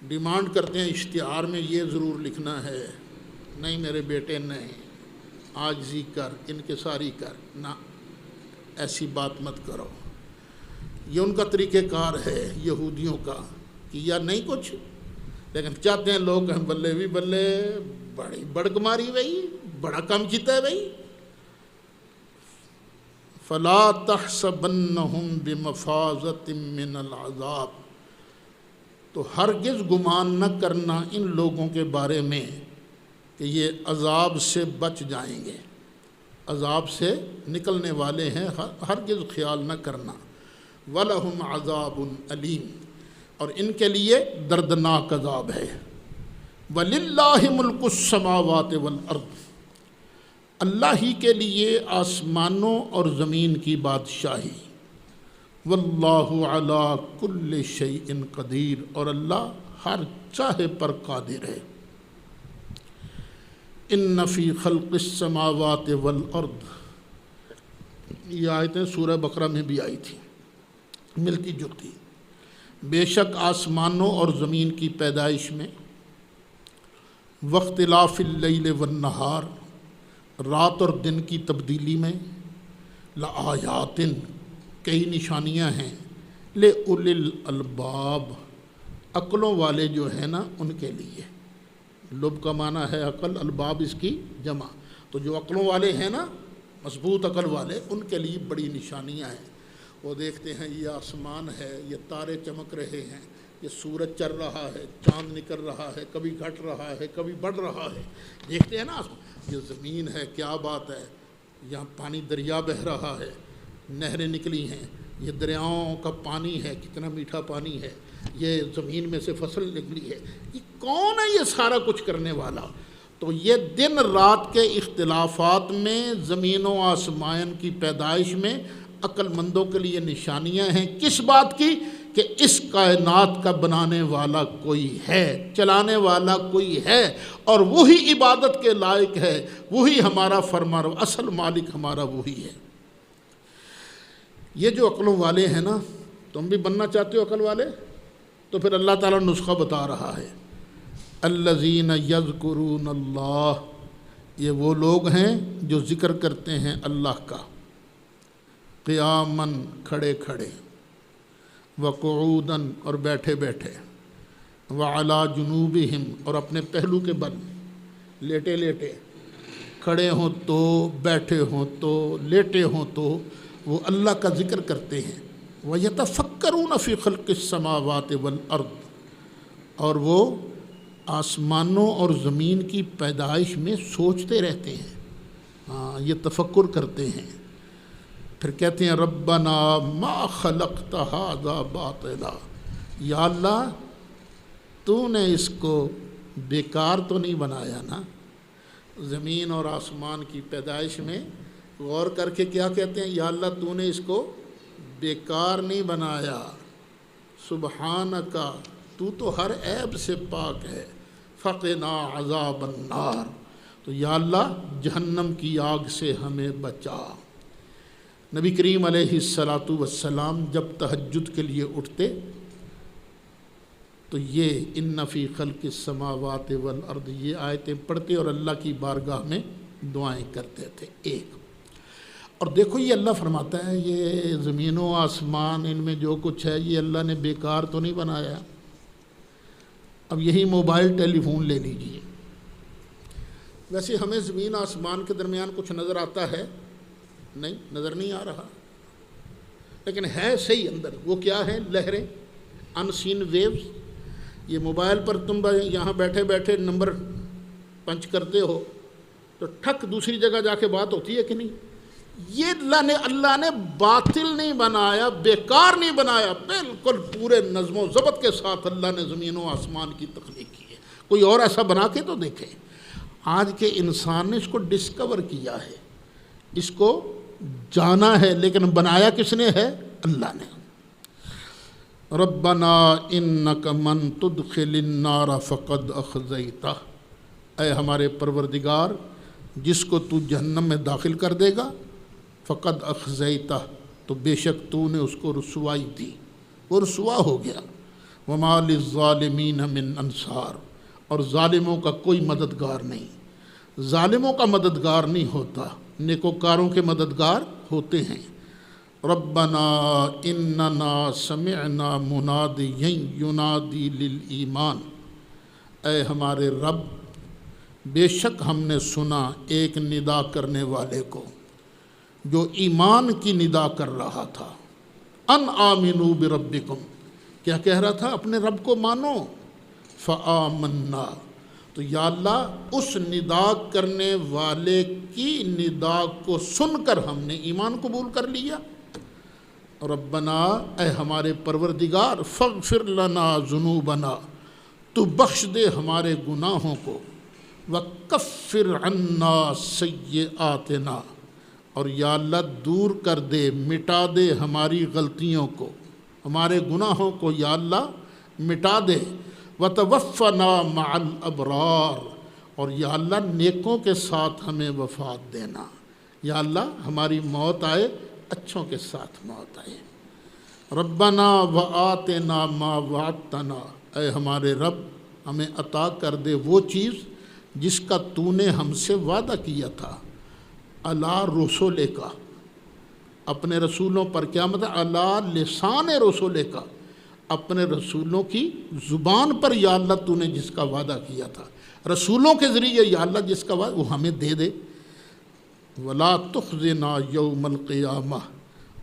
Speaker 1: ڈیمانڈ کرتے ہیں اشتہار میں یہ ضرور لکھنا ہے، نہیں میرے بیٹے نہیں، عاجزی کر، انکساری کر، نہ ایسی بات مت کرو۔ یہ ان کا طریقہ کار ہے یہودیوں کا، کیا نہیں کچھ لیکن چاہتے ہیں لوگ کہیں بلے بھی بلے، بڑی بڑکماری بھائی، بڑا کم کیتا ہے بھائی۔ فلا تحسبنہم بمفازۃ من العذاب، تو ہرگز گمان نہ کرنا ان لوگوں کے بارے میں کہ یہ عذاب سے بچ جائیں گے، عذاب سے نکلنے والے ہیں، ہرگز خیال نہ کرنا۔ وَلَهُمْ عَذَابٌ أَلِيمٌ، اور ان کے لیے دردناک عذاب ہے۔ وَلِلَّهِ مُلْكُ السَّمَاوَاتِ وَالْأَرْضِ، اللہ ہی کے لیے آسمانوں اور زمین کی بادشاہی۔ وَاللَّهُ عَلَىٰ كُلِّ شَيْءٍ قدیر، اور اللہ ہر چاہے پر قادر ہے۔ ان فی خلق السماوات والارض، یہ آیتیں سورہ بقرہ میں بھی آئی تھی، ملتی جلتی۔ بے شک آسمانوں اور زمین کی پیدائش میں، واختلاف اللیل والنہار، رات اور دن کی تبدیلی میں، لآیات، کئی نشانیاں ہیں، لأولی الالباب، عقلوں والے جو ہیں نا ان کے لیے۔ لب کا معنی ہے عقل، الباب اس کی جمع، تو جو عقلوں والے ہیں نا، مضبوط عقل والے، ان کے لیے بڑی نشانیاں ہیں۔ وہ دیکھتے ہیں یہ آسمان ہے، یہ تارے چمک رہے ہیں، یہ سورج چل رہا ہے، چاند نکل رہا ہے، کبھی گھٹ رہا ہے کبھی بڑھ رہا ہے، دیکھتے ہیں نا۔ یہ زمین ہے، کیا بات ہے، یہاں پانی دریا بہہ رہا ہے، نہریں نکلی ہیں، یہ دریاؤں کا پانی ہے، کتنا میٹھا پانی ہے، یہ زمین میں سے فصل نکلی ہے، یہ کون ہے یہ سارا کچھ کرنے والا؟ تو یہ دن رات کے اختلافات میں، زمین و آسمان کی پیدائش میں عقل مندوں کے لیے نشانیاں ہیں۔ کس بات کی؟ کہ اس کائنات کا بنانے والا کوئی ہے، چلانے والا کوئی ہے، اور وہی عبادت کے لائق ہے، وہی ہمارا فرمان، اصل مالک ہمارا وہی ہے۔ یہ جو عقلوں والے ہیں نا، تم بھی بننا چاہتے ہو عقل والے؟ تو پھر اللہ تعالیٰ نسخہ بتا رہا ہے، الذین یذکرون اللہ، یہ وہ لوگ ہیں جو ذکر کرتے ہیں اللہ کا، قیاماً، کھڑے کھڑے، وقعوداً، اور بیٹھے بیٹھے، وعلی جنوبہم، اور اپنے پہلو کے بل، لیٹے لیٹے، کھڑے ہوں تو، بیٹھے ہوں تو، لیٹے ہوں تو، وہ اللہ کا ذکر کرتے ہیں۔ وَيَتَفَكَّرُونَ فِي خَلْقِ السَّمَاوَاتِ وَالْأَرْضِ، اور وہ آسمانوں اور زمین کی پیدائش میں سوچتے رہتے ہیں، ہاں یہ تفکر کرتے ہیں۔ پھر کہتے ہیں ربنا ما خلقت هذا باطلا، یا اللہ تو نے اس کو بیکار تو نہیں بنایا نا۔ زمین اور آسمان کی پیدائش میں غور کر کے کیا کہتے ہیں، یا اللہ تو نے اس کو بیکار نہیں بنایا، سبحانک، تو ہر عیب سے پاک ہے، فقنا عذاب النار، تو یا اللہ جہنم کی آگ سے ہمیں بچا۔ نبی کریم علیہ السلام جب تہجد کے لیے اٹھتے تو یہ ان فی خلق السماوات والارض یہ آیتیں پڑھتے اور اللہ کی بارگاہ میں دعائیں کرتے تھے۔ ایک اور دیکھو یہ اللہ فرماتا ہے یہ زمین و آسمان ان میں جو کچھ ہے یہ اللہ نے بیکار تو نہیں بنایا۔ اب یہی موبائل ٹیلی فون لے لیجیے، ویسے ہمیں زمین آسمان کے درمیان کچھ نظر آتا ہے؟ نہیں، نظر نہیں آ رہا، لیکن ہے صحیح اندر۔ وہ کیا ہے؟ لہریں، ان سین ویوز۔ یہ موبائل پر تم یہاں بیٹھے بیٹھے نمبر پنچ کرتے ہو تو ٹھک دوسری جگہ جا کے بات ہوتی ہے کہ نہیں؟ یہ اللہ نے باطل نہیں بنایا، بیکار نہیں بنایا، بالکل پورے نظم و ضبط کے ساتھ اللہ نے زمین و آسمان کی تخلیق کی ہے۔ کوئی اور ایسا بنا کے تو دیکھے۔ آج کے انسان نے اس کو ڈسکور کیا ہے، اس کو جانا ہے، لیکن بنایا کس نے ہے؟ اللہ نے۔ ربنا انک من تدخل النار فقد اخزیتہ، اے ہمارے پروردگار جس کو تو جہنم میں داخل کر دے گا، فقد اخزیتہ، تو بے شک تو نے اس کو رسوائی دی، وہ رسوا ہو گیا۔ وما للظالمین من انصار، اور ظالموں کا کوئی مددگار نہیں۔ ظالموں کا مددگار نہیں ہوتا، نیکوکاروں کے مددگار ہوتے ہیں۔ ربنا اننا سمعنا منادیا ینادی للایمان، اے ہمارے رب بے شک ہم نے سنا ایک ندا کرنے والے کو جو ایمان کی ندا کر رہا تھا۔ ان آمنوا بربکم، کیا کہہ رہا تھا؟ اپنے رب کو مانو۔ فآمنا، تو یا اللہ اس ندا کرنے والے کی ندا کو سن کر ہم نے ایمان قبول کر لیا۔ ربنا، اے ہمارے پروردگار، فاغفر لنا ذنوبنا، تو بخش دے ہمارے گناہوں کو، وکفر عنا سیئاتنا، اور یا اللہ دور کر دے، مٹا دے ہماری غلطیوں کو، ہمارے گناہوں کو یا اللہ مٹا دے۔ وتوفنا مع الابرار، اور یا اللہ نیکوں کے ساتھ ہمیں وفات دینا، یا اللہ ہماری موت آئے اچھوں کے ساتھ موت آئے۔ ربنا وآتنا ما وعدتنا، اے ہمارے رب ہمیں عطا کر دے وہ چیز جس کا تو نے ہم سے وعدہ کیا تھا۔ علی رسولے کا، اپنے رسولوں پر، کیا مطلب؟ علی لسان رسولے کا، اپنے رسولوں کی زبان پر یا اللہ تو نے جس کا وعدہ کیا تھا، رسولوں کے ذریعے یا اللہ جس کا وعدہ، وہ ہمیں دے دے۔ ولا تخزنا یوم القیامہ،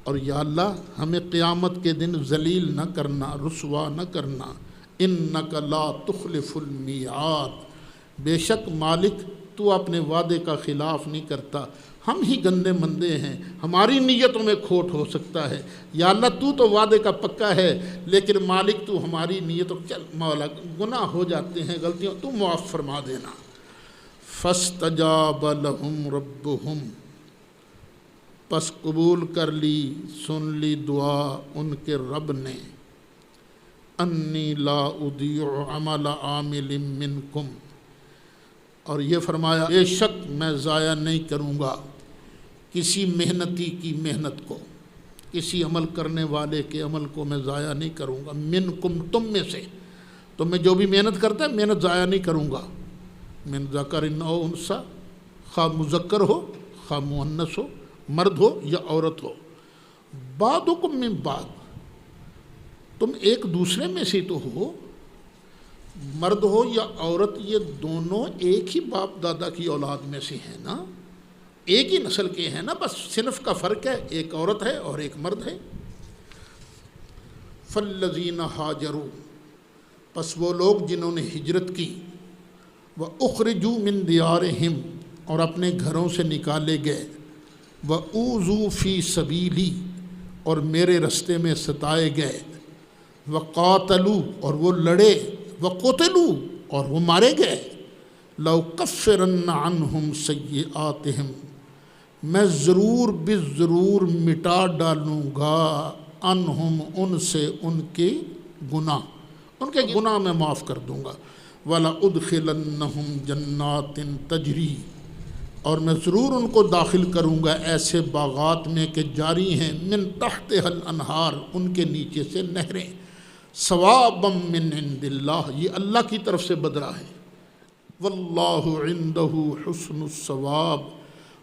Speaker 1: اور یا اللہ ہمیں قیامت کے دن ذلیل نہ کرنا، رسوا نہ کرنا۔ انک لا تخلف المیعاد، بے شک مالک تو اپنے وعدے کا خلاف نہیں کرتا۔ ہم ہی گندے مندے ہیں، ہماری نیتوں میں کھوٹ ہو سکتا ہے، یا اللہ تو وعدے کا پکا ہے، لیکن مالک تو ہماری نیتوں، چل مولا گناہ ہو جاتے ہیں، غلطیوں تو معاف فرما دینا۔ فاستجاب لهم ربهم، پس قبول کر لی، سن لی دعا ان کے رب نے۔ انی لا اضیع عمل عامل منکم، اور یہ فرمایا بے شک میں ضائع نہیں کروں گا کسی محنتی کی محنت کو، کسی عمل کرنے والے کے عمل کو میں ضائع نہیں کروں گا۔ منکم، تم میں سے، تم میں جو بھی محنت کرتا ہے محنت ضائع نہیں کروں گا۔ من ذکر او انثی، خواہ مذکر ہو خواہ مؤنث ہو، مرد ہو یا عورت ہو۔ بعضکم من بعض، تم ایک دوسرے میں سے تو ہو، مرد ہو یا عورت، یہ دونوں ایک ہی باپ دادا کی اولاد میں سے ہیں نا، ایک ہی نسل کے ہیں نا، بس صنف کا فرق ہے، ایک عورت ہے اور ایک مرد ہے۔ فالذین ہاجروا، پس وہ لوگ جنہوں نے ہجرت کی، وَأُخْرِجُوا مِن دِيَارِهِمْ، اور اپنے گھروں سے نکالے گئے، وَأُوذُوا فِي سَبِيلِي، اور میرے رستے میں ستائے گئے، وَقَاتَلُوا، اور وہ لڑے، وَقُتِلُوا، اور وہ مارے گئے، لَأُكَفِّرَنَّ عَنْهُمْ سَيِّئَاتِهِمْ، میں ضرور بالضرور مٹا ڈالوں گا، عنہم، ان سے، ان کے گناہ، ان کے گناہ میں معاف کر دوں گا۔ وَلَأُدْخِلَنَّهُمْ جَنَّاتٍ تَجْرِي، اور میں ضرور ان کو داخل کروں گا ایسے باغات میں کہ جاری ہیں، من تحتها الانہار، ان کے نیچے سے نہریں، ثوابا من عند اللہ، یہ اللہ کی طرف سے بدلہ ہے۔ واللہ عنده حسن الثواب،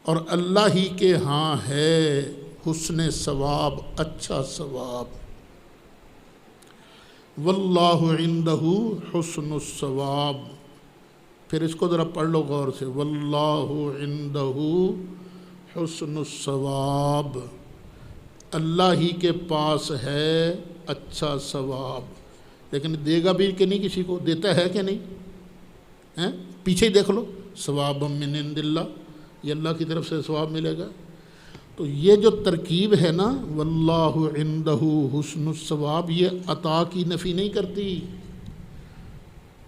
Speaker 1: اور اللہ ہی کے ہاں ہے حسن ثواب، اچھا ثواب۔ واللہ عندہ حسن الثواب۔ پھر اس کو ذرا پڑھ لو غور سے، واللہ عندہ حسن الثواب، اللہ ہی کے پاس ہے اچھا ثواب۔ لیکن دے گا بھی کہ نہیں، کسی کو دیتا ہے کہ نہیں؟ پیچھے ہی دیکھ لو، ثواب من عند اللہ، یہ اللہ کی طرف سے ثواب ملے گا۔ تو یہ جو ترکیب ہے نا، واللہ عندہ حسن الثواب، یہ عطا کی نفی نہیں کرتی۔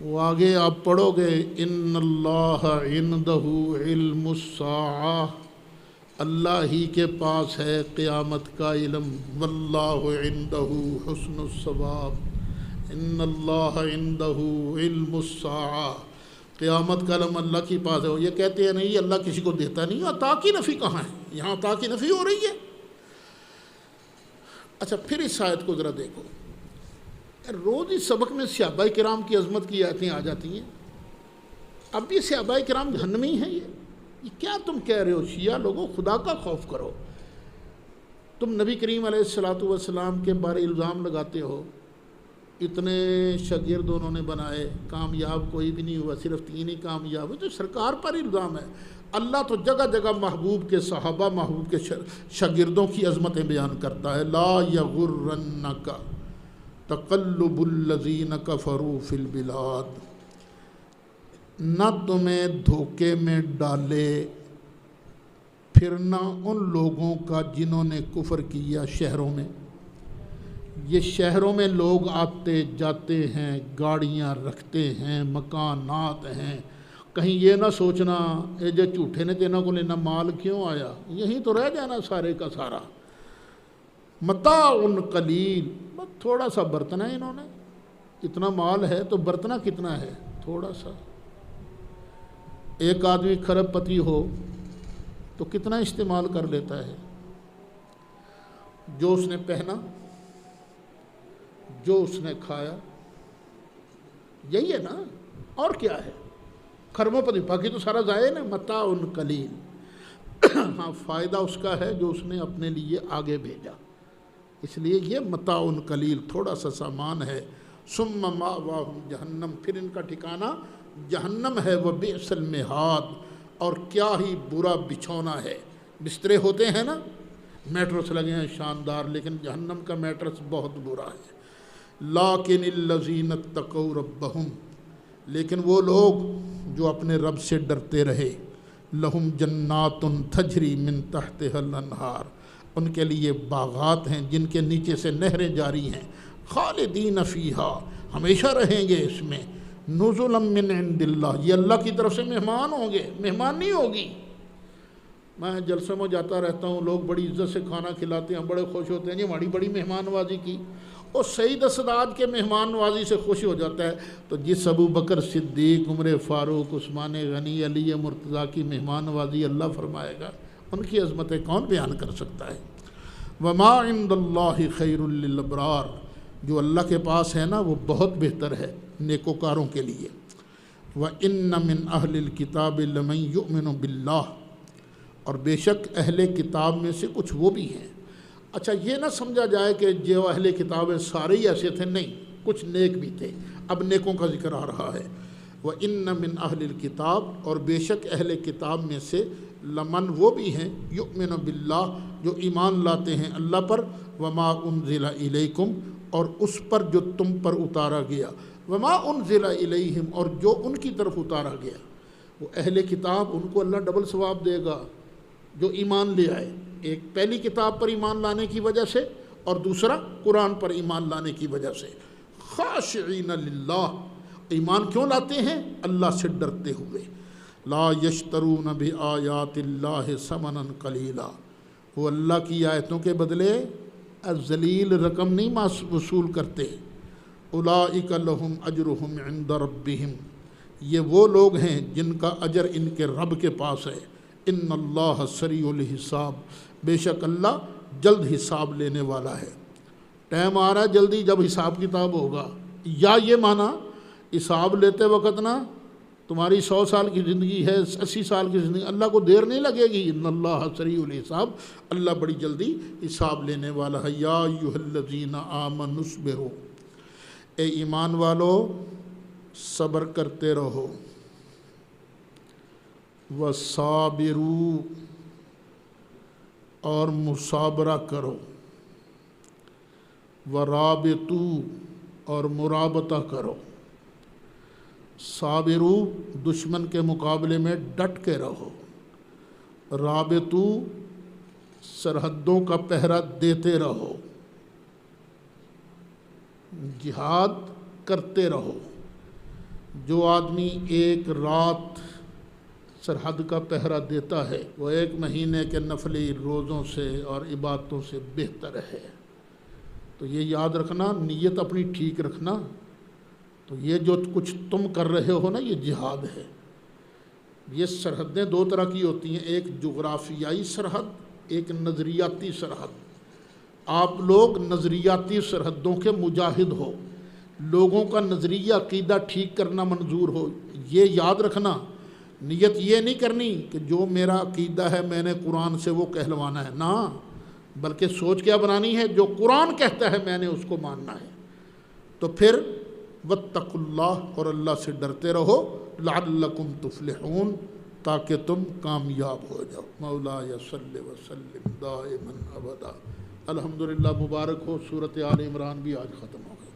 Speaker 1: وہ آگے آپ پڑھو گے، ان اللہ عندہ علم الساعہ، اللہ ہی کے پاس ہے قیامت کا علم۔ واللہ عندہ حسن الثواب، ان اللہ عندہ علم الساعہ، قیامت کا علم اللہ کے پاس ہے۔ یہ کہتے ہیں نہیں اللہ کسی کو دیتا نہیں، عطا کی نفی کہاں ہے؟ یہاں عطا کی نفی ہو رہی ہے۔ اچھا پھر اس آیت کو ذرا دیکھو، روز اس سبق میں صحابہ کرام کی عظمت کی آیتیں آ جاتی ہیں۔ اب یہ صحابہ کرام جہنمی ہیں، یہ کیا تم کہہ رہے ہو؟ شیعہ لوگوں، خدا کا خوف کرو۔ تم نبی کریم علیہ الصلوۃ والسلام کے بارے الزام لگاتے ہو، اتنے شاگرد انہوں نے بنائے، کامیاب کوئی بھی نہیں ہوا، صرف 3 ہی کامیاب ہوئے، تو سرکار پر الزام ہے۔ اللہ تو جگہ جگہ محبوب کے صحابہ، محبوب کے شاگردوں کی عظمتیں بیان کرتا ہے۔ لا یغرنک تقلب الذین کفروا فی البلاد، نہ تمہیں دھوکے میں ڈالے پھرنا ان لوگوں کا جنہوں نے کفر کیا شہروں میں۔ یہ شہروں میں لوگ آتے جاتے ہیں، گاڑیاں رکھتے ہیں، مکانات ہیں، کہیں یہ نہ سوچنا اے جو جھوٹے نے تینا کو لینا مال کیوں آیا، یہیں تو رہ جانا سارے کا سارا۔ متاع قلیل، بس تھوڑا سا برتنا ہے انہوں نے، اتنا مال ہے تو برتنا کتنا ہے؟ تھوڑا سا۔ ایک آدمی کھرب پتی ہو تو کتنا استعمال کر لیتا ہے؟ جو اس نے پہنا، جو اس نے کھایا، یہی ہے نا، اور کیا ہے؟ کھربوں پتی، باقی تو سارا ضائع نا۔ متاع قلیل، ہاں فائدہ اس کا ہے جو اس نے اپنے لیے آگے بھیجا، اس لیے یہ متاع قلیل، تھوڑا سا سامان ہے۔ ثم مأواہم جہنم، پھر ان کا ٹھکانہ جہنم ہے۔ وبئس المہاد، اور کیا ہی برا بچھونا ہے۔ بسترے ہوتے ہیں نا، میٹرس لگے ہیں شاندار، لیکن جہنم کا میٹرس بہت برا ہے۔ لیکن الذین اتقوا ربہم، لیکن وہ لوگ جو اپنے رب سے ڈرتے رہے، لہم جنات تجری من تحتها الانہار، ان کے لیے باغات ہیں جن کے نیچے سے نہریں جاری ہیں، خالدین فیہا، ہمیشہ رہیں گے اس میں، نزلا من عند اللہ، یہ اللہ کی طرف سے مہمان ہوں گے، مہمان نہیں ہوگی۔ میں جلسوں میں جاتا رہتا ہوں، لوگ بڑی عزت سے کھانا کھلاتے ہیں، بڑے خوش ہوتے ہیں، یہ ہماری بڑی مہمان نوازی کی، اور سید اسداد کے مہمان نوازی سے خوش ہو جاتا ہے، تو جس ابو بکر صدیق، عمر فاروق، عثمان غنی، علی مرتضیٰ کی مہمان نوازی اللہ فرمائے گا، ان کی عظمتیں کون بیان کر سکتا ہے؟ وما عند اللہ خیر للابرار، جو اللہ کے پاس ہے نا وہ بہت بہتر ہے نیکوکاروں کے لیے۔ وَإِنَّ مِنْ أَهْلِ الْكِتَابِ لَمَنْ يُؤْمِنُ بِاللَّهِ، اور بے شک اہل کتاب میں سے کچھ وہ بھی ہیں۔ اچھا یہ نہ سمجھا جائے کہ جو اہل کتاب ہیں سارے ہی ایسے تھے، نہیں، کچھ نیک بھی تھے، اب نیکوں کا ذکر آ رہا ہے۔ وَإِنَّ مِنْ أَهْلِ الْكِتَابِ، اور بے شک اہل کتاب میں سے لمن وہ بھی ہیں، یؤمن باللہ، جو ایمان لاتے ہیں اللہ پر، وما انزل الیکم، اور اس پر جو تم پر اتارا گیا، وما انزل الیہم، اور جو ان کی طرف اتارا گیا۔ وہ اہل کتاب، ان کو اللہ ڈبل ثواب دے گا جو ایمان لے آئے، ایک پہلی کتاب پر ایمان لانے کی وجہ سے، اور دوسرا قرآن پر ایمان لانے کی وجہ سے۔ خاشعین للہ، ایمان کیوں لاتے ہیں؟ اللہ سے ڈرتے ہوئے۔ لا یشترون بآیات اللہ ثمنا قلیلا، وہ اللہ کی آیتوں کے بدلے ذلیل رقم نہیں وصول کرتے۔ اولئک لہم اجرہم عند ربہم، یہ وہ لوگ ہیں جن کا اجر ان کے رب کے پاس ہے۔ ان اللہ سریع الحساب، بے شک اللہ جلد حساب لینے والا ہے۔ ٹائم آ رہا ہے جلدی جب حساب کتاب ہوگا، یا یہ مانا حساب لیتے وقت نا تمہاری 100 سال کی زندگی ہے، 80 سال کی زندگی، اللہ کو دیر نہیں لگے گی۔ ان اللہ سریع الحساب، اللہ بڑی جلدی حساب لینے والا ہے۔ یا ایھا الذین آمنوا اصبروا، اے ایمان والو صبر کرتے رہو، وصابروا اور مثابرہ کرو، ورابطوا اور مرابطہ کرو۔ صابرو دشمن کے مقابلے میں ڈٹ کے رہو، رابطو سرحدوں کا پہرا دیتے رہو، جہاد کرتے رہو۔ جو آدمی ایک رات سرحد کا پہرا دیتا ہے وہ 1 مہینے کے نفلی روزوں سے اور عبادتوں سے بہتر ہے۔ تو یہ یاد رکھنا، نیت اپنی ٹھیک رکھنا۔ تو یہ جو کچھ تم کر رہے ہو نا، یہ جہاد ہے۔ یہ سرحدیں 2 طرح کی ہوتی ہیں، ایک جغرافیائی سرحد، ایک نظریاتی سرحد۔ آپ لوگ نظریاتی سرحدوں کے مجاہد ہو، لوگوں کا نظریہ عقیدہ ٹھیک کرنا منظور ہو۔ یہ یاد رکھنا، نیت یہ نہیں کرنی کہ جو میرا عقیدہ ہے میں نے قرآن سے وہ کہلوانا ہے، نہ، بلکہ سوچ کیا بنانی ہے، جو قرآن کہتا ہے میں نے اس کو ماننا ہے۔ تو پھر واتقوا اللہ، اور اللہ سے ڈرتے رہو، لعلکم تفلحون، تاکہ تم کامیاب ہو جاؤ۔ مولاي صل وسلم دائما ابدا۔ الحمدللہ، مبارک ہو، سورۃ آل عمران بھی آج ختم ہو گئی۔